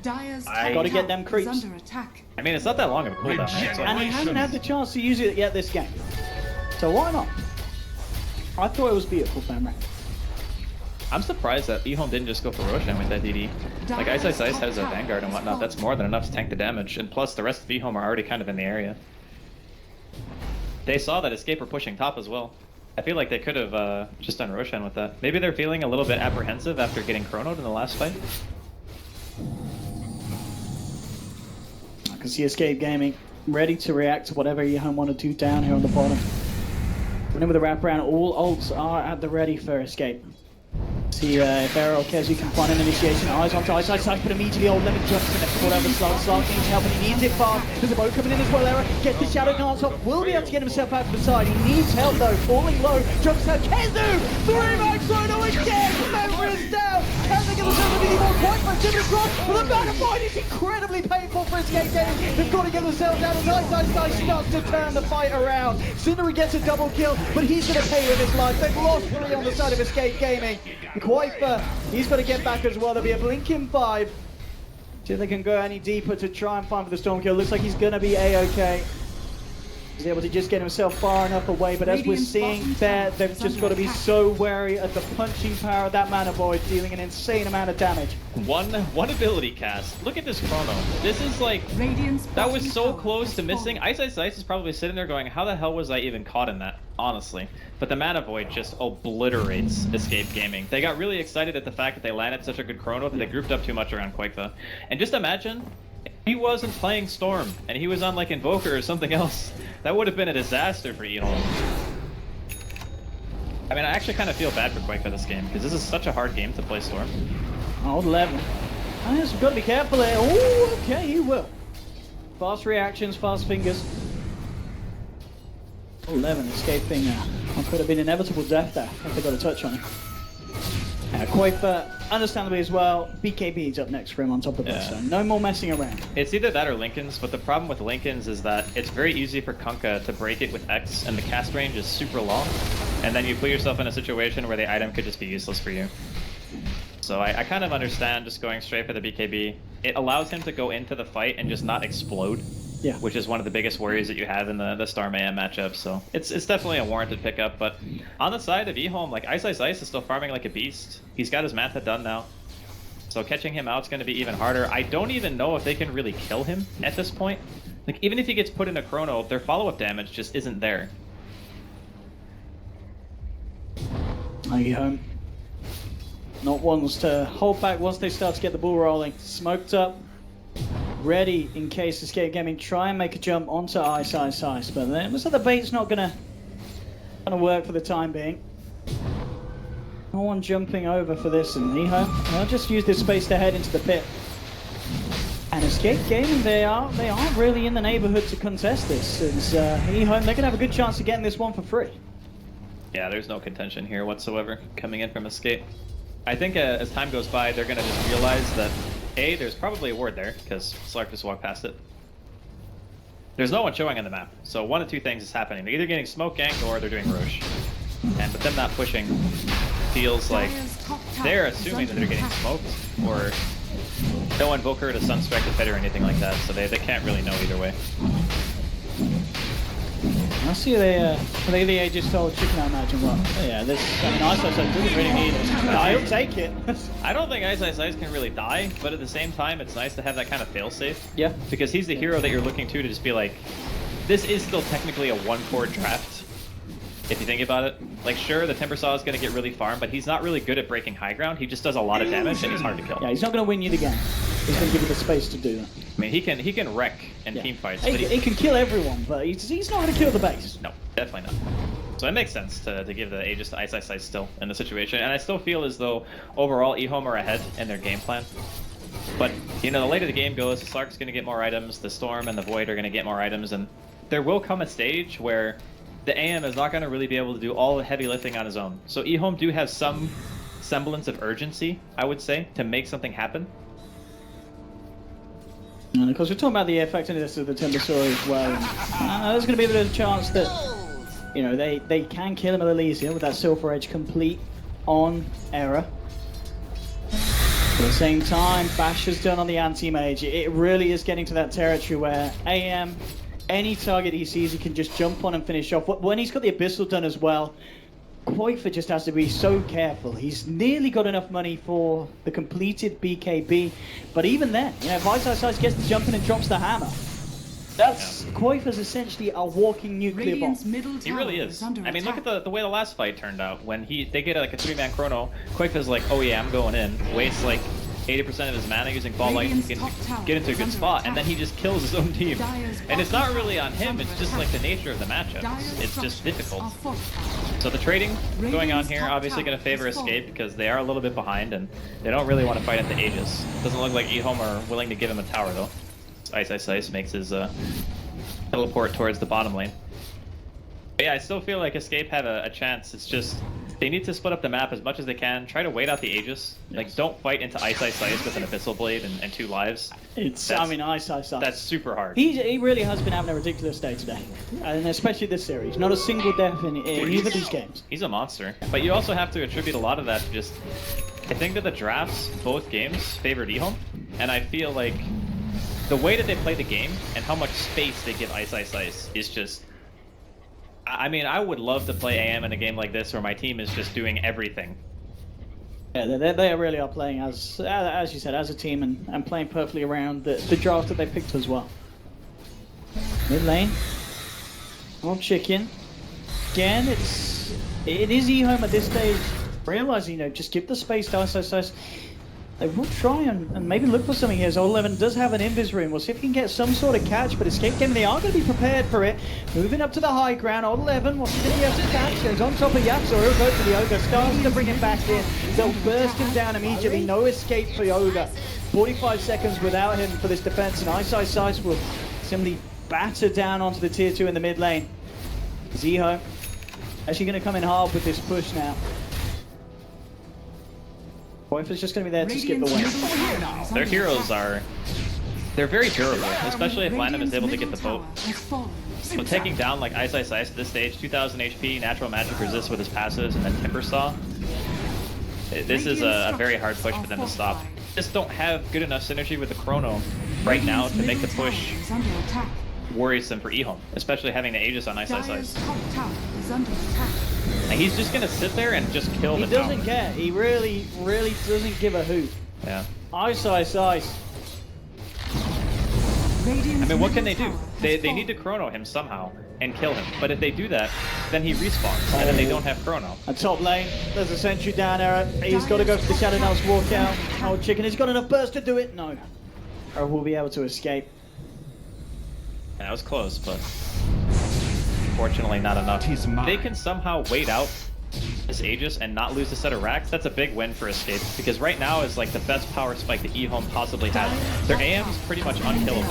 Dire's got to get them creeps. under attack. I mean, it's not that long of a cooldown, right? So And he hasn't had the chance to use it yet this game. So why not? I thought it was beautiful, Famra. I'm surprised that EHOME didn't just go for Roshan with that DD. Like Ice Ice Ice has a Vanguard and whatnot, that's more than enough to tank the damage, and plus the rest of EHOME are already kind of in the area. They saw that Escape were pushing top as well. I feel like they could have just done Roshan with that. Maybe they're feeling a little bit apprehensive after getting chronoed in the last fight. I can see Escape Gaming ready to react to whatever EHOME want to do down here on the bottom. Running with a wraparound, all ults are at the ready for Escape. See if Arrow Kezu can find an initiation. Eyes onto Ice Ice Ice, but immediately old Lemon jumps in. They've caught over Slark. Slark needs help and he needs it fast. There's a boat coming in as well. Arrow gets the Shadow Dance off. Will be able to get himself out to the side. He needs help though. Falling low. Jumps out. Kezu! 3 max Rhino again! Member is down! Can they get themselves anything more quite much in the cross? But the battle fight is incredibly painful for Escape Gaming. They've got to get themselves out as Ice Ice Ice starts to turn the fight around. Cindery gets a double kill, but he's going to pay with his life. They've lost 3 on the side of Escape Gaming. Quaifa, he's got to get back as well. There'll be a blinking 5. See if they can go any deeper to try and find for the storm kill. Looks like he's going to be A-OK. He's able to just get himself far enough away, but as we're seeing there, they've just got to be so wary of the punching power of that Mana Void, dealing an insane amount of damage. One ability cast. Look at this chrono. This is like, that was so close to missing. Ice Ice Ice is probably sitting there going, how the hell was I even caught in that, honestly? But the Mana Void just obliterates Escape Gaming. They got really excited at the fact that they landed such a good chrono that they grouped up too much around Quaifa. And just imagine, if he wasn't playing Storm and he was on like Invoker or something else, that would have been a disaster for EHOME. I mean, I actually kind of feel bad for Quaifa this game, because this is such a hard game to play Storm. Oh, 11. I just got to be careful there. Oh, okay, he will. Fast reactions, fast fingers. 11 escaping. Could have been inevitable death there if they got a touch on him. Quaifa, understandably as well, BKB's up next for him on top of that, so no more messing around. It's either that or Lincoln's, but the problem with Lincoln's is that it's very easy for Kunkka to break it with X, and the cast range is super long, and then you put yourself in a situation where the item could just be useless for you. So I kind of understand just going straight for the BKB. It allows him to go into the fight and just not explode. Yeah. Which is one of the biggest worries that you have in the Star Mayhem matchup, so it's definitely a warranted pickup. But on the side of EHOME, like Ice Ice Ice is still farming like a beast. He's got his Mantha done now, so catching him out is going to be even harder. I don't even know if they can really kill him at this point. Like, even if he gets put in a chrono, their follow-up damage just isn't there. EHOME not ones to hold back once they start to get the ball rolling. Smoked up. Ready in case Escape Gaming try and make a jump onto Ice Ice Ice, but then looks like the bait's not gonna work for the time being. No one jumping over for this, and EHOME, they'll just use this space to head into the pit. And Escape Gaming, they aren't really in the neighborhood to contest this, since EHOME, they're gonna have a good chance of getting this one for free. Yeah, there's no contention here whatsoever coming in from Escape. I think as time goes by, they're gonna just realize that A, there's probably a ward there, because Slark just walked past it. There's no one showing on the map, so one of two things is happening. They're either getting smoke ganked or they're doing Roche. And with them not pushing, feels like they're assuming that they're getting smoked, or no Invoker to Sunspect the Pit or anything like that, so they can't really know either way. I see the Aegis stole chicken, I imagine. Well, yeah, this, I mean, Ice doesn't really need it. I'll take it. I don't think Ice can really die, but at the same time, it's nice to have that kind of failsafe. Yeah. Because he's the hero that you're looking to just be like, this is still technically a 1-4 draft, if you think about it. Like, sure, the Temper Saw is going to get really farmed, but he's not really good at breaking high ground. He just does a lot of damage, and he's hard to kill. Yeah, he's not going to win you the game. He's going to give you the space to do that. I mean, he can wreck in team fights. But he can kill everyone, but he's not going to kill the base. No, definitely not. So it makes sense to give the Aegis to Ice still in the situation. And I still feel as though overall EHOME are ahead in their game plan. But, you know, the later the game goes, the Slark's going to get more items, the Storm and the Void are going to get more items, and there will come a stage where the AM is not going to really be able to do all the heavy lifting on his own. So EHOME do have some semblance of urgency, I would say, to make something happen. And of course, we're talking about the effectiveness of the Timber Saw as well. There's going to be a bit of a chance that, you know, they can kill him a little easier with that Silver Edge complete on Error. At the same time, Bash is done on the anti-mage. It really is getting to that territory where AM, any target he sees, he can just jump on and finish off. When he's got the Abyssal done as well, Koifa just has to be so careful. He's nearly got enough money for the completed BKB, but even then, you know, if Ice gets the jump in and drops the hammer, that's Koifa's essentially a walking nuclear bomb. He really is. I mean, look at the way the last fight turned out. When they get like a 3-man chrono, Koifa's like, oh yeah, I'm going in. Wastes like 80% of his mana using Fall Light, he can get into a good spot, and then he just kills his own team. And it's not really on him, it's just like the nature of the matchup. It's just difficult. So the trading going on here, obviously going to favor Escape because they are a little bit behind, and they don't really want to fight at the Aegis. Doesn't look like EHOME are willing to give him a tower, though. Ice makes his teleport towards the bottom lane. But yeah, I still feel like Escape have a chance. It's just they need to split up the map as much as they can. Try to wait out the Aegis. Yes. Like, don't fight into Ice with an Abyssal Blade and 2 lives. I mean, Ice. That's super hard. He really has been having a ridiculous day today, and especially this series. Not a single death in either of these games. He's a monster. But you also have to attribute a lot of that to just, I think that the drafts, both games, favored EHOME, and I feel like the way that they play the game and how much space they give Ice is just... I mean, I would love to play AM in a game like this where my team is just doing everything. Yeah, they really are playing, as you said, as a team and playing perfectly around the draft that they picked as well. Mid lane. More chicken. Again, it is EHOME at this stage. Realizing, you know, just give the space to Ice. They will try and maybe look for something here. So 11 does have an invis room. We'll see if he can get some sort of catch, but Escape Game, they are going to be prepared for it. Moving up to the high ground. 11, what's he going to have to catch? He's on top of Yapsa. He'll go for the Ogre. Starts to bring him back in. They'll burst him down immediately. No escape for Ogre. 45 seconds without him for this defense, and Ice will simply batter down onto the tier 2 in the mid lane. EHOME actually going to come in hard with this push now. Koifa's just going to be there to skip the wave. Their heroes they're very durable, especially if Landham is able to get the boat. So taking down like Ice at this stage, 2000 HP, natural magic resist with his passives, and then Timber Saw. This is a very hard push for them to stop. Just don't have good enough synergy with the Chrono right now to make the push worrisome for EHOME, especially having the Aegis on Ice. And he's just gonna sit there and just kill the tower. He doesn't care. He really doesn't give a hoot. Yeah. Ice. I mean, what can they do? They need to Chrono him somehow and kill him. But if they do that, then he respawns, and then they don't have Chrono. At top lane, there's a sentry down there. He's got to go for the Shadow Knell's walkout. Oh, chicken, he's got enough burst to do it. No. Or will be able to escape. Yeah, that was close, but unfortunately not enough. They can somehow wait out this Aegis and not lose a set of racks. That's a big win for Escape, because right now is like the best power spike that EHOME possibly has. Their AM is pretty much unkillable.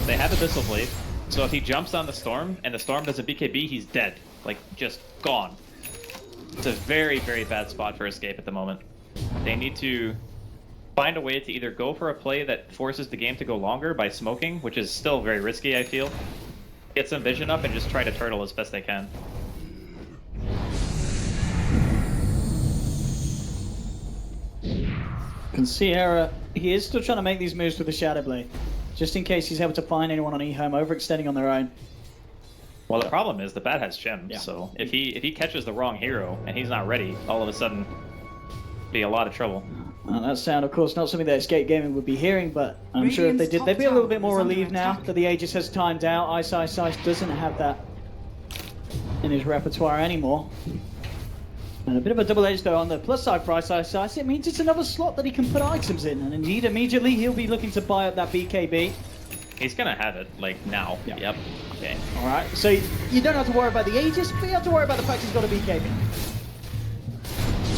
They have Abyssal Blade, so if he jumps on the Storm and the Storm does a BKB, he's dead. Like, just gone. It's a very, very bad spot for Escape at the moment. They need to find a way to either go for a play that forces the game to go longer by smoking, which is still very risky, I feel. Get some vision up and just try to turtle as best they can. can see Era, he is still trying to make these moves with the Shadow Blade, just in case he's able to find anyone on EHOME overextending on their own. Well, the problem is the bat has Gem, so if he catches the wrong hero and he's not ready, all of a sudden, be a lot of trouble. That sound, of course, not something that Escape Gaming would be hearing, but I'm sure if they did, they'd be a little bit more relieved now that the Aegis has timed out. Ice doesn't have that in his repertoire anymore. And a bit of a double edge though on the plus side for Ice. It means it's another slot that he can put items in, and indeed immediately he'll be looking to buy up that BKB. He's gonna have it, like, now. Yep. Okay. Alright, so you don't have to worry about the Aegis, but you have to worry about the fact he's got a BKB.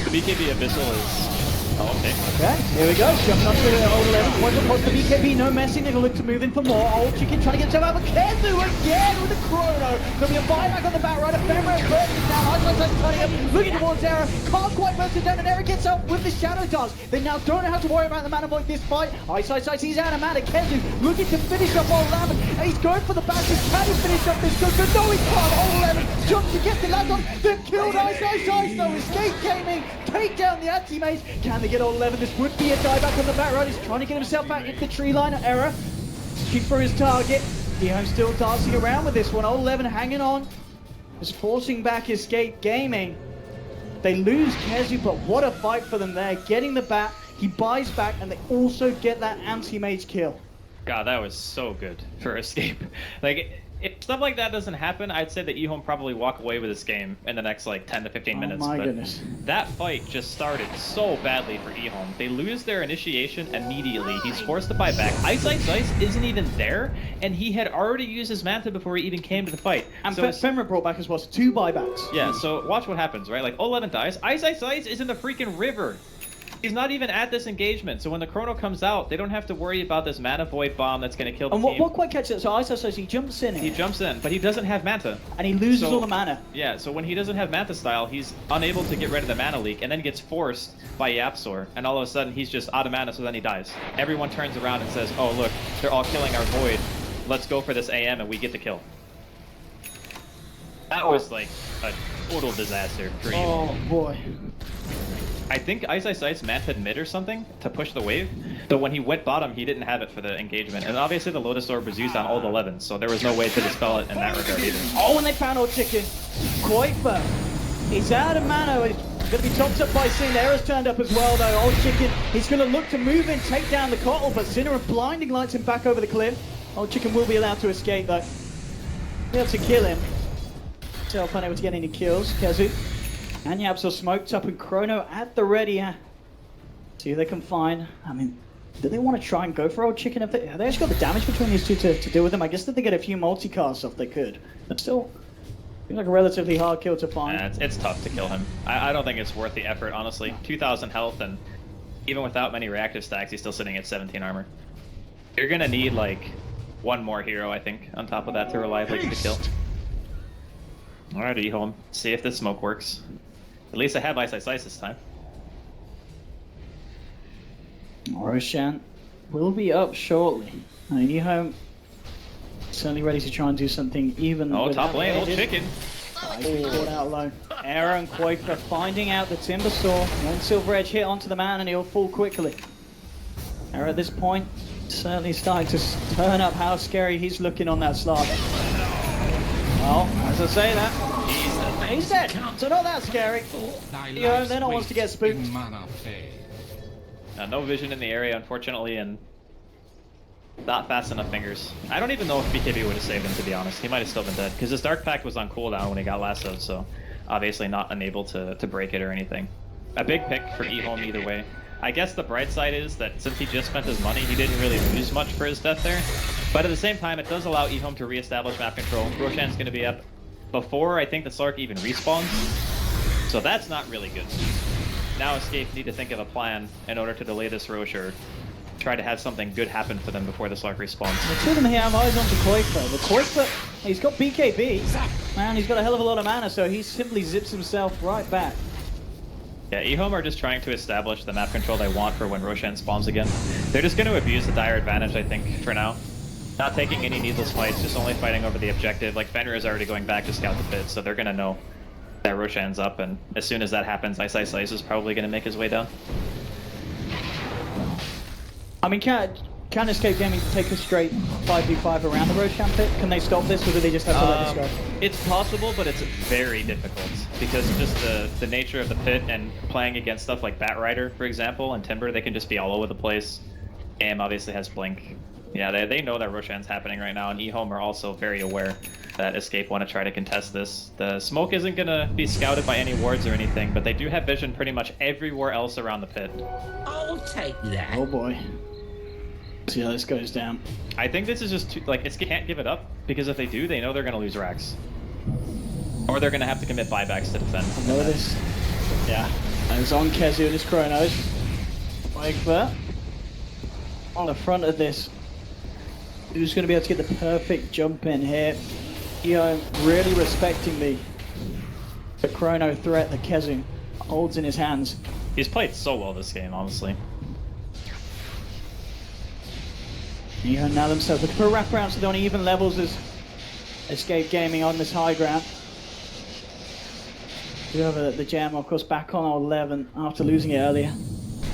The BKB Abyssal is... Oh, okay. Okay, here we go. Jumping onto the old level. What's the BKB? No messing. It'll look to move in for more. Old Chicken trying to get himself out of Kezu again with the chrono. There'll be a buyback on the back right. Ephemeral bursts it down. Ice turning up. Looking towards Era. Can't quite burst it down. And Era gets up with the Shadow Dance. They now don't have to worry about the mana void this fight. Ice. He's out of mana. Kezu looking to finish up Old Lemon. And he's going for the back. Can he finish up this good? No, he can't. Old Lemon jumps to get the land on. They've killed Ice. No Escape Gaming. Take down the anti-mage. Can they get Old Lemon? This would be a dieback on the back right. He's trying to get himself back into the tree line. Error. Shoot for his target. EHOME still dancing around with this one. Old Lemon hanging on. Just forcing back Escape Gaming. They lose Kezu, but what a fight for them there. Getting the bat. He buys back, and they also get that anti-mage kill. God, that was so good for Escape. Like, if stuff like that doesn't happen, I'd say that EHOME probably walk away with this game in the next, like, 10 to 15 minutes. Oh my but goodness. That fight just started so badly for EHOME. They lose their initiation immediately. He's forced to buy back. Ice isn't even there, and he had already used his Manta before he even came to the fight. And so Fenrir brought back as well, so 2 buybacks. Yeah, so watch what happens, right? Like, Oleven dies. Ice is in the freaking river. He's not even at this engagement, so when the chrono comes out, they don't have to worry about this mana void bomb that's going to kill the team. And what quite catches it? So Ice says he jumps in. He jumps in, but he doesn't have Manta. And he loses all the mana. Yeah, so when he doesn't have Manta style, he's unable to get rid of the mana leak, and then gets forced by Yapsor, and all of a sudden he's just out of mana, so then he dies. Everyone turns around and says, oh look, they're all killing our void. Let's go for this AM and we get the kill. That was like a total disaster for you. Oh boy. I think Ice Manta mid or something to push the wave, but when he went bottom, he didn't have it for the engagement. And obviously the Lotus Orb was used on all the 11s, so there was no way to dispel it in that regard either. Oh, and they found Old Chicken. Kuiper. He's out of mana. He's going to be topped up by Sin. Era's turned up as well, though. Old Chicken, he's going to look to move in, take down the Kotl, but Sinner blinding lights him back over the cliff. Old Chicken will be allowed to escape, though. Be able to kill him. Self unable to get any kills. Kezu. And Yapsor smoked up, and Chrono at the ready. See who they can find. I mean, do they want to try and go for Old Chicken? Have they actually got the damage between these two to deal with them? I guess that they get a few multicasts off they could. But still, seems like a relatively hard kill to find. Yeah, it's tough to kill him. I don't think it's worth the effort, honestly. 2,000 health, and even without many reactive stacks, he's still sitting at 17 armor. You're going to need, like, one more hero, I think, on top of that to reliably get the kill. Alright, EHOME. See if this smoke works. At least I have Ice this time. Roshan will be up shortly. EHOME certainly ready to try and do something even. Oh, top lane, Old Chicken. Caught out alone. Era and Kuiper finding out the Timber Saw. One Silver Edge hit onto the man and he'll fall quickly. Era at this point certainly starting to turn up how scary he's looking on that slot. Well, as I say that, he's dead, so not that scary. EHOME, they're not wants to get spooked. No vision in the area, unfortunately, and not fast enough fingers. I don't even know if BKB would have saved him, to be honest. He might have still been dead, because his Dark Pact was on cooldown when he got lassoed, so obviously not unable to break it or anything. A big pick for EHOME either way. I guess the bright side is that since he just spent his money, he didn't really lose much for his death there. But at the same time, it does allow EHOME to reestablish map control. Roshan's going to be up before I think the Slark even respawns. So that's not really good. Now Escape need to think of a plan in order to delay this Rosh or try to have something good happen for them before the Slark respawns. The two of them here have eyes on the Kuiper. The Kuiper, he's got BKB. Man, he's got a hell of a lot of mana, so he simply zips himself right back. Yeah, EHOME are just trying to establish the map control they want for when Roshan spawns again. They're just going to abuse the dire advantage, I think, for now. Not taking any needless fights, just only fighting over the objective. Like, Fenrir is already going back to scout the pit, so they're going to know that Roshan's up, and as soon as that happens, Ice is probably going to make his way down. I mean, can Escape Gaming take a straight 5v5 around the Roshan pit? Can they stop this, or do they just have to let this go? It's possible, but it's very difficult because of just the nature of the pit and playing against stuff like Batrider, for example, and Timber, they can just be all over the place. AM obviously has Blink. Yeah, they know that Roshan's happening right now, and EHOME are also very aware that Escape want to try to contest this. The smoke isn't going to be scouted by any wards or anything, but they do have vision pretty much everywhere else around the pit. I'll take that. Oh boy. See how this goes down. I think this is just too, like, Escape can't give it up, because if they do, they know they're going to lose racks. Or they're going to have to commit buybacks to defend. I know this. Yeah. And it's on Kezu and his Chronos. Like that. On the front of this. Who's going to be able to get the perfect jump in here? Really respecting the Chrono threat that Kezu holds in his hands. He's played so well this game, honestly. Now themselves looking for a wraparound, so they're on even levels as Escape Gaming on this high ground. We have the jam, of course, back on 11 after losing it earlier.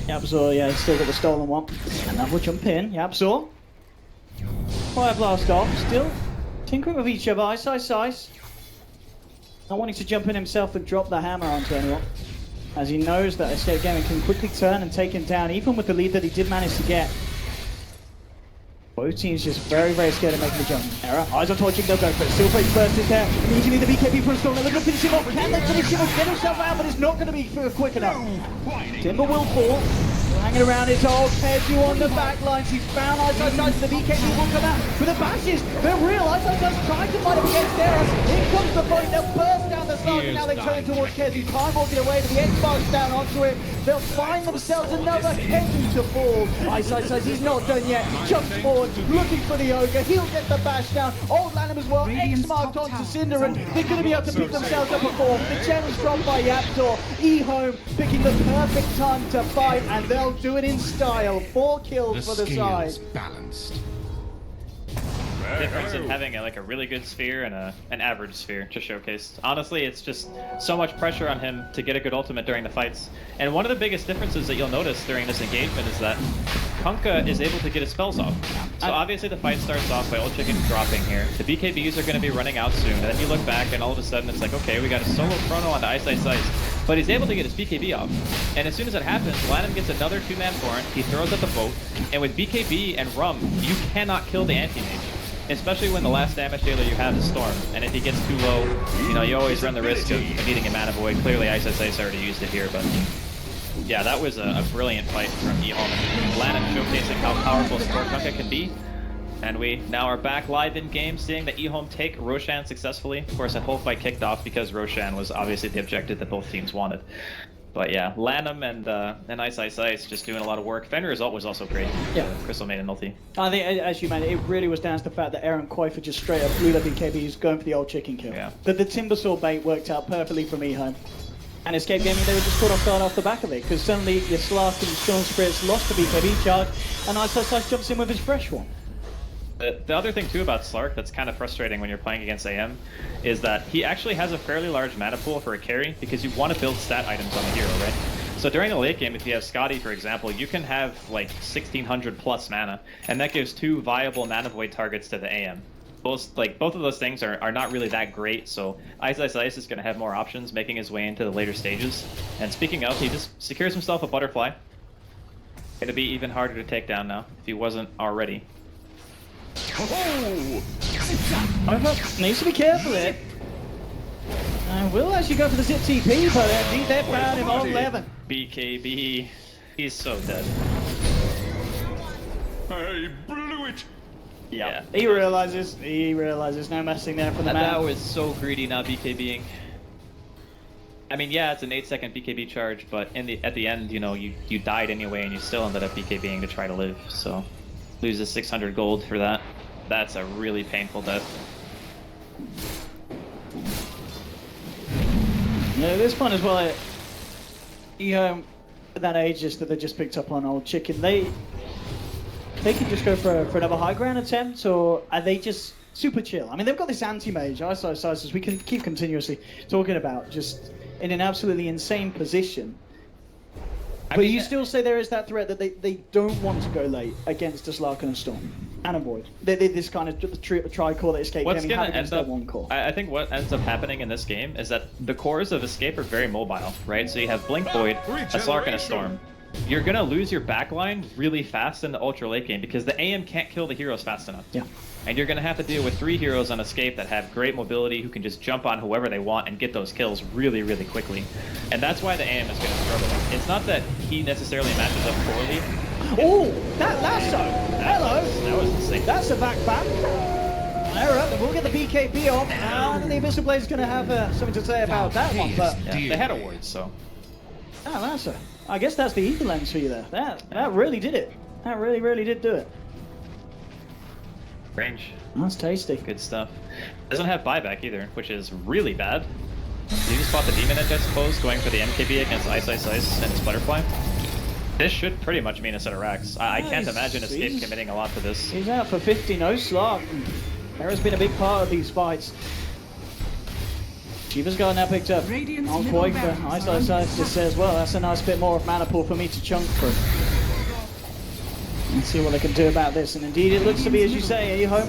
Yabzor, yeah, still got the stolen one. And that will jump in. Yabzor. Fire blast off, still tinkering with each other. Ice. Not wanting to jump in himself and drop the hammer onto anyone, as he knows that Escape Gaming can quickly turn and take him down, even with the lead that he did manage to get. Both teams just very, very scared of making the jump. Error, eyes on torching, they'll go for it. Silver Face burst is there. Immediately the BKB for a storm. They're looking to finish him off. Can they finish him off? Get himself out, but it's not going to be quick enough. Timber will fall. Hanging around, it's old Kezu on the back lines. He's found Ice. The BKB will come out with the bashes. They're real. Ice trying to fight him against theirs. Here comes the point. They'll burst down the side, and now they turn towards Kezu. Time walking away, but the Xbox down onto it. They'll find themselves another Kezu to fall. Ice, he's not done yet. Jumps forward, looking for the Ogre. He'll get the bash down. Old Lanham as well. X marked onto Cinder, and they're going to be able to pick themselves up a fourth. The gem is dropped by Yaptor. EHOME picking the perfect time to fight, and they'll do it in style. 4 kills for the side. Balanced. Difference in having a really good sphere and an average sphere to showcase. Honestly, it's just so much pressure on him to get a good ultimate during the fights. And one of the biggest differences that you'll notice during this engagement is that Kunkka is able to get his spells off. So obviously the fight starts off by Old Chicken dropping here. The BKBs are going to be running out soon, and then you look back and all of a sudden it's like, okay, we got a solo chrono onto Ice. But he's able to get his BKB off. And as soon as it happens, Lanham gets another 2-man torrent, he throws at the boat, and with BKB and Rum, you cannot kill the anti-mage. Especially when the last damage dealer you have is Storm. And if he gets too low, you always run the risk of needing a mana void. Clearly Ice already used it here, but yeah, that was a brilliant fight from EHOME. Lanham showcasing how powerful Sport Kunkka can be. And we now are back live in game, seeing that EHOME take Roshan successfully. Of course, that whole fight kicked off because Roshan was obviously the objective that both teams wanted. But yeah, Lanham and Ice just doing a lot of work. Fenrir result was also great. Yeah. Crystal made a multi. I think, as you mentioned, it really was down to the fact that Aaron Coifer just straight up blew the BKB. He was going for the old chicken kill. Yeah. The Timbersaw bait worked out perfectly from EHOME. And Escape Gaming, they were just caught off guard off the back of it, because suddenly your Slark and Storm Spirits lost the BKB charge, and Ice jumps in with his fresh one. The other thing too about Slark that's kind of frustrating when you're playing against AM is that he actually has a fairly large mana pool for a carry, because you want to build stat items on the hero, right? So during the late game, if you have Scotty, for example, you can have like 1600 plus mana, and that gives 2 viable mana void targets to the AM. Both of those things are not really that great, so Ice is going to have more options making his way into the later stages. And speaking of, he just secures himself a butterfly. Going to be even harder to take down now, if he wasn't already. Oh! Needs to be careful here. And will actually go for the zip TP, but indeed they found him on 11. BKB, he's so dead. I blew it! Yeah. He realizes no messing there for the man. That was so greedy not BKBing. I mean, yeah, it's an 8-second BKB charge, but at the end, you died anyway, and you still ended up BKBing to try to live, so loses 600 gold for that. That's a really painful death. Yeah, this one as well, that Aegis that they just picked up on Old Chicken, they can just go for another high ground attempt, or are they just super chill? I mean, they've got this anti-mage, Ice as we can keep continuously talking about, just in an absolutely insane position. But you still say there is that threat that they don't want to go late against a Slark and a Storm and a Void. This kind of tri-core that Escape Gaming have against their one core. I think what ends up happening in this game is that the cores of Escape are very mobile, right? So you have Blink Void, a Slark, and a Storm. You're gonna lose your backline really fast in the ultra late game because the AM can't kill the heroes fast enough. Yeah. And you're gonna have to deal with 3 heroes on Escape that have great mobility, who can just jump on whoever they want and get those kills really, really quickly. And that's why the AM is gonna struggle. It's not that he necessarily matches up poorly. Oh, that lasso! Hello! That was insane. That's a back. Error, we'll get the BKB off, and the Abyssal Blade is going to have something to say about that one, but... Yeah, they had awards, so... Oh, lasso. I guess that's the ether lens for you there. That really did it. That really did do it. Range. That's tasty. Good stuff. Doesn't have buyback either, which is really bad. You just spot the Demon Edge, I suppose, going for the MKB against Ice and his Butterfly. This should pretty much mean a set of racks. I can't imagine Escape committing a lot to this. He's out for 50, no Slark. Era's been a big part of these fights. Shiva's got now picked up on Quake for Ice just says, well, that's a nice bit more of mana pool for me to chunk through. Let's see what they can do about this. And indeed, it looks to be, as you say, EHOME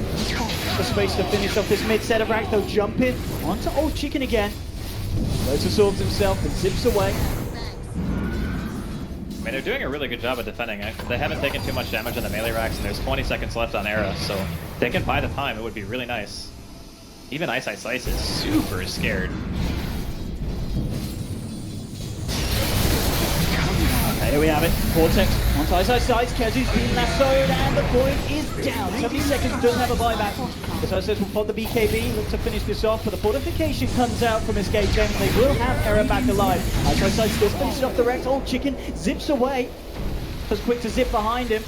the space to finish off this mid set of racks. They'll jump in onto Old Chicken again. Goes to swords himself and zips away. I mean, they're doing a really good job of defending it. They haven't taken too much damage on the melee racks, and there's 20 seconds left on Era, so if they can buy the time, it would be really nice. Even Ice is super scared. Okay, here we have it. Vortex onto Ice. Kezu's been lassoed, and the point is down. 70 seconds, doesn't have a buyback. Ice will pop the BKB, look to finish this off, but the fortification comes out from Escape Gaming. They will have Era back alive. Ice does finish it off the Rex. Old Chicken zips away. Was quick to zip behind him.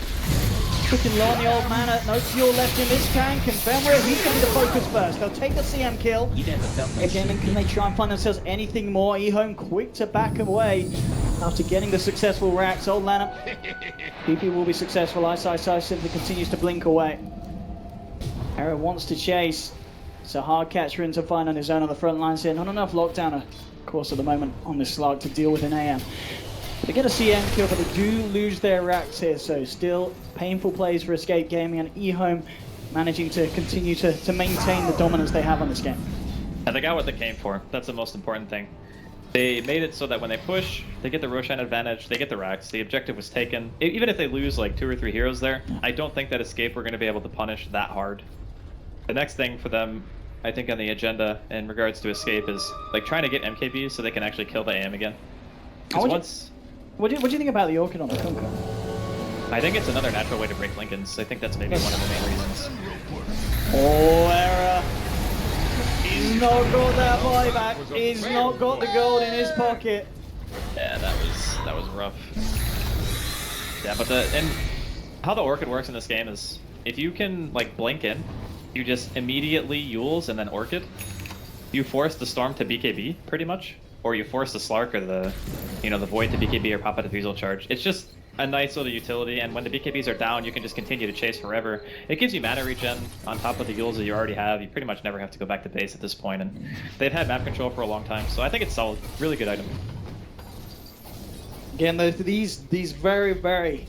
Looking low on the old mana, no fuel left in this tank, and Fenrir, he's going to be the focus first. They'll take the CM kill. Again, can they try and find themselves anything more? EHOME quick to back away after getting the successful racks. Old Lana, PP will be successful. Ice simply continues to blink away. Era wants to chase. It's a hard catcher in to find on his own on the front lines here. Not enough lockdown, of course, at the moment on this Slark to deal with an AM. They get a CM kill, but they do lose their racks here, so still painful plays for Escape Gaming, and EHOME managing to continue to maintain the dominance they have on this game. And they got what they came for. That's the most important thing. They made it so that when they push, they get the Roshan advantage, they get the racks. The objective was taken. Even if they lose like 2 or 3 heroes there, I don't think that Escape were going to be able to punish that hard. The next thing for them, I think, on the agenda in regards to Escape is like trying to get MKBs so they can actually kill the AM again. What do you think about the Orchid on the Kunkka? I think it's another natural way to break Lincolns. I think that's maybe one of the main reasons. Oh, Era. He's not got that buyback. He's not got the gold in his pocket. Yeah, that was rough. Yeah, but and how the Orchid works in this game is if you can like blink in, you just immediately Yules and then Orchid. You force the Storm to BKB pretty much. Or you force the Slark or the Void to BKB or pop out a Defusal Charge. It's just a nice little utility, and when the BKBs are down, you can just continue to chase forever. It gives you mana regen on top of the Yules that you already have. You pretty much never have to go back to base at this point, and they've had map control for a long time, so I think it's solid. Really good item. Again, these very, very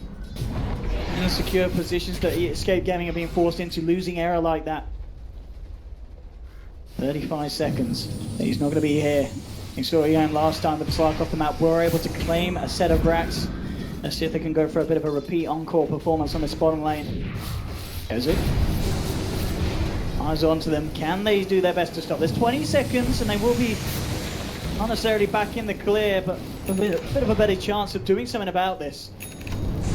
insecure positions that Escape Gaming are being forced into, losing Era like that. 35 seconds. He's not going to be here. You saw EHOME last time with the Slark off the map, were able to claim a set of racks. Let's see if they can go for a bit of a repeat encore performance on this bottom lane. Is it? Eyes on to them. Can they do their best to stop? There's 20 seconds and they will be not necessarily back in the clear, but a bit of a better chance of doing something about this.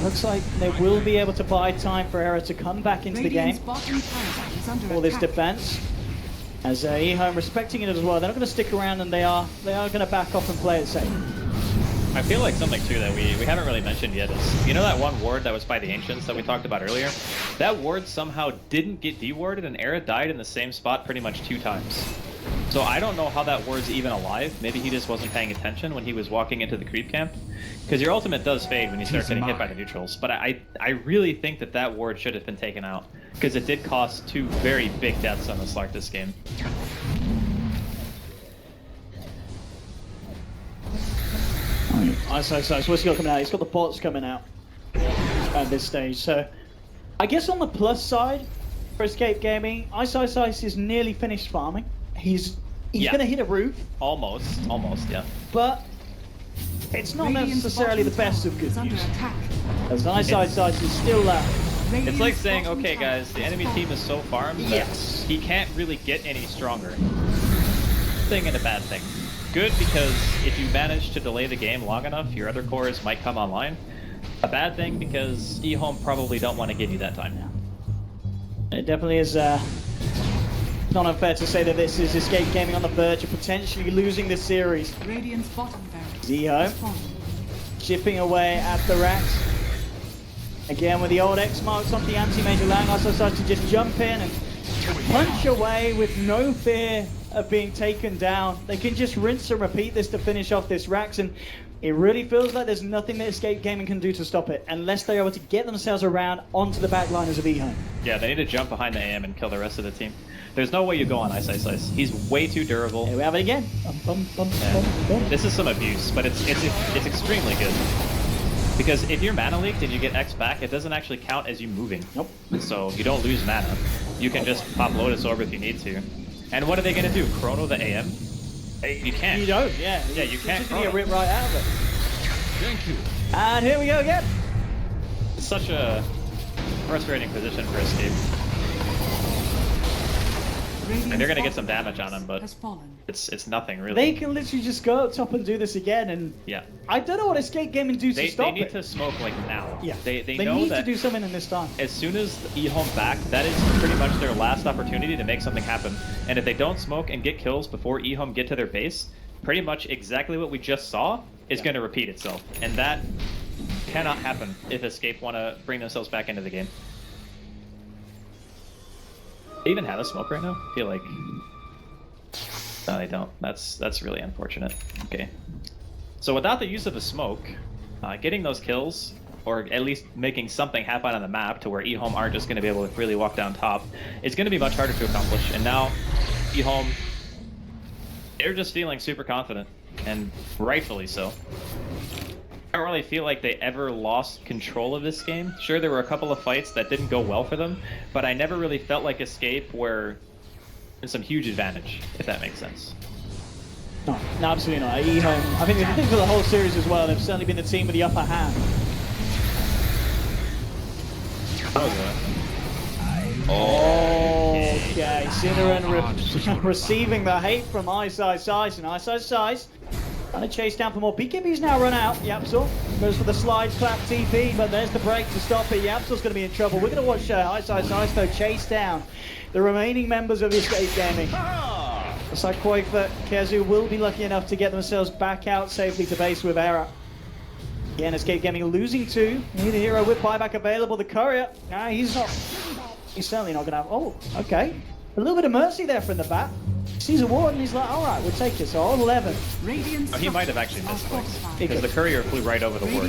Looks like they will be able to buy time for Era to come back into the game. For this defense. As EHOME respecting it as well. They're not going to stick around, and they are going to back off and play it safe. I feel like something too that we haven't really mentioned yet is, you know that one ward that was by the Ancients that we talked about earlier? That ward somehow didn't get dewarded, and Era died in the same spot pretty much 2 times. So I don't know how that ward's even alive. Maybe he just wasn't paying attention when he was walking into the creep camp. Because your ultimate does fade when you start getting hit by the neutrals. But I really think that ward should have been taken out. Because it did cost 2 very big deaths on the Slark this game. So what's he got coming out? He's got the bots coming out at this stage. So I guess on the plus side for Escape Gaming, Ice is nearly finished farming. He's going to hit a roof. Almost, yeah. But it's not necessarily the best of good news. As Ice is still there. It's like saying, okay guys, the enemy team is so farmed that he can't really get any stronger. Thing and a bad thing. Good because if you manage to delay the game long enough, your other cores might come online. A bad thing because EHOME probably don't want to give you that time now. It definitely is not unfair to say that this is Escape Gaming on the verge of potentially losing this series. Radiant's bottom barracks. EHOME chipping away at the racks. Again with the old X marks on the anti-major Lang, also starts to just jump in and punch away with no fear of being taken down. They can just rinse and repeat this to finish off this racks, and it really feels like there's nothing that Escape Gaming can do to stop it unless they're able to get themselves around onto the backliners of EHOME. Yeah, they need to jump behind the AM and kill the rest of the team. There's no way you go on Ice. He's way too durable. Here we have it again. This is some abuse, but it's extremely good. Because if you're mana leaked and you get X back, it doesn't actually count as you moving. Nope. So you don't lose mana. You can just pop Lotus Orb if you need to. And what are they going to do? Chrono the AM? You can't. You don't, yeah. Yeah, you can't. Just get ripped right out of it. Thank you. And here we go again. It's such a frustrating position for Escape. And they're going to get some damage on him, but it's nothing really. They can literally just go up top and do this again, and yeah. I don't know what Escape Gaming do to stop it. They need to smoke like now. Yeah. They know need that to do something in this time. As soon as EHOME back, that is pretty much their last opportunity to make something happen. And if they don't smoke and get kills before EHOME get to their base, pretty much exactly what we just saw is going to repeat itself. And that cannot happen if Escape want to bring themselves back into the game. They even have a smoke right now? I feel like... No, they don't. That's really unfortunate. Okay. So without the use of a smoke, getting those kills, or at least making something happen on the map to where EHOME aren't just going to be able to really walk down top, is going to be much harder to accomplish. And now, EHOME, they're just feeling super confident, and rightfully so. I don't really feel like they ever lost control of this game. Sure, there were a couple of fights that didn't go well for them, but I never really felt like Escape were in some huge advantage, if that makes sense. No, absolutely not. EHOME, I think for the whole series as well, they've certainly been the team with the upper hand. Okay, Cinneren receiving the hate from Ice, and Ice trying to chase down for more. BKB's now run out. Yapsel goes for the slide clap TP, but there's the break to stop it. Yapsel's going to be in trouble. We're going to watch Ice though chase down the remaining members of Escape Gaming. Looks like Koifa, Kezu will be lucky enough to get themselves back out safely to base with Era. Again, Escape Gaming losing two. Need a hero with buyback available. The Courier, he's certainly not going to have... Oh, okay. A little bit of mercy there from the bat. Sees a ward and he's like, all right, we'll take it. So all 11. He might have actually missed points because the Courier flew right over the ward.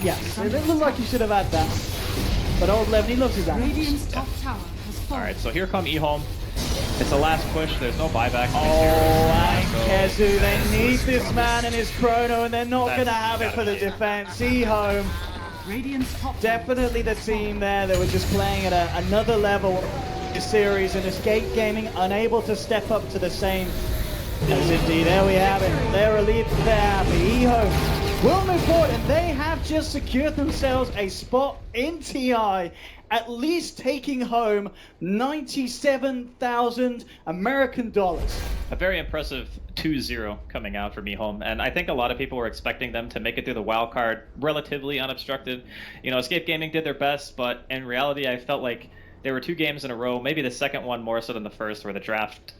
Yeah, it looked like he should have had that. But old 11, he loves his animals. All right, so here come EHOME. It's a last push. There's no buyback. Oh, and Kezu, they need this man and his chrono, and they're not going to have it for the defense. EHOME, definitely the team there that were just playing at another level this series, and Escape Gaming unable to step up to the same. As indeed, there we have it. They're relieved, they're happy. EHOME will move forward, and they have just secured themselves a spot in TI, at least taking home 97,000 American dollars. A very impressive 2-0 coming out from EHOME, and I think a lot of people were expecting them to make it through the wild card relatively unobstructed. You know, Escape Gaming did their best, but in reality, I felt like there were two games in a row, maybe the second one more so than the first, where the draft,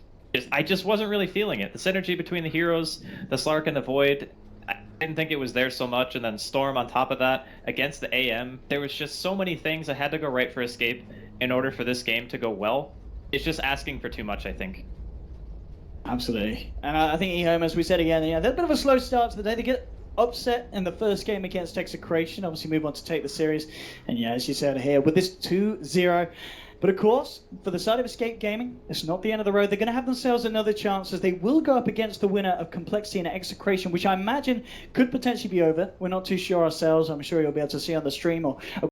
I just wasn't really feeling it. The synergy between the heroes, the Slark and the Void, I didn't think it was there so much, and then Storm on top of that against the AM. There was just so many things that had to go right for Escape in order for this game to go well. It's just asking for too much, I think. Absolutely. And I think EHOME, as we said again, they're a bit of a slow start to the day. They get upset in the first game against Execration, obviously move on to take the series. And yeah, as you said here, with this 2-0, But of course, for the side of Escape Gaming, it's not the end of the road. They're going to have themselves another chance as they will go up against the winner of Complexity and Execration, which I imagine could potentially be over. We're not too sure ourselves. I'm sure you'll be able to see on the stream or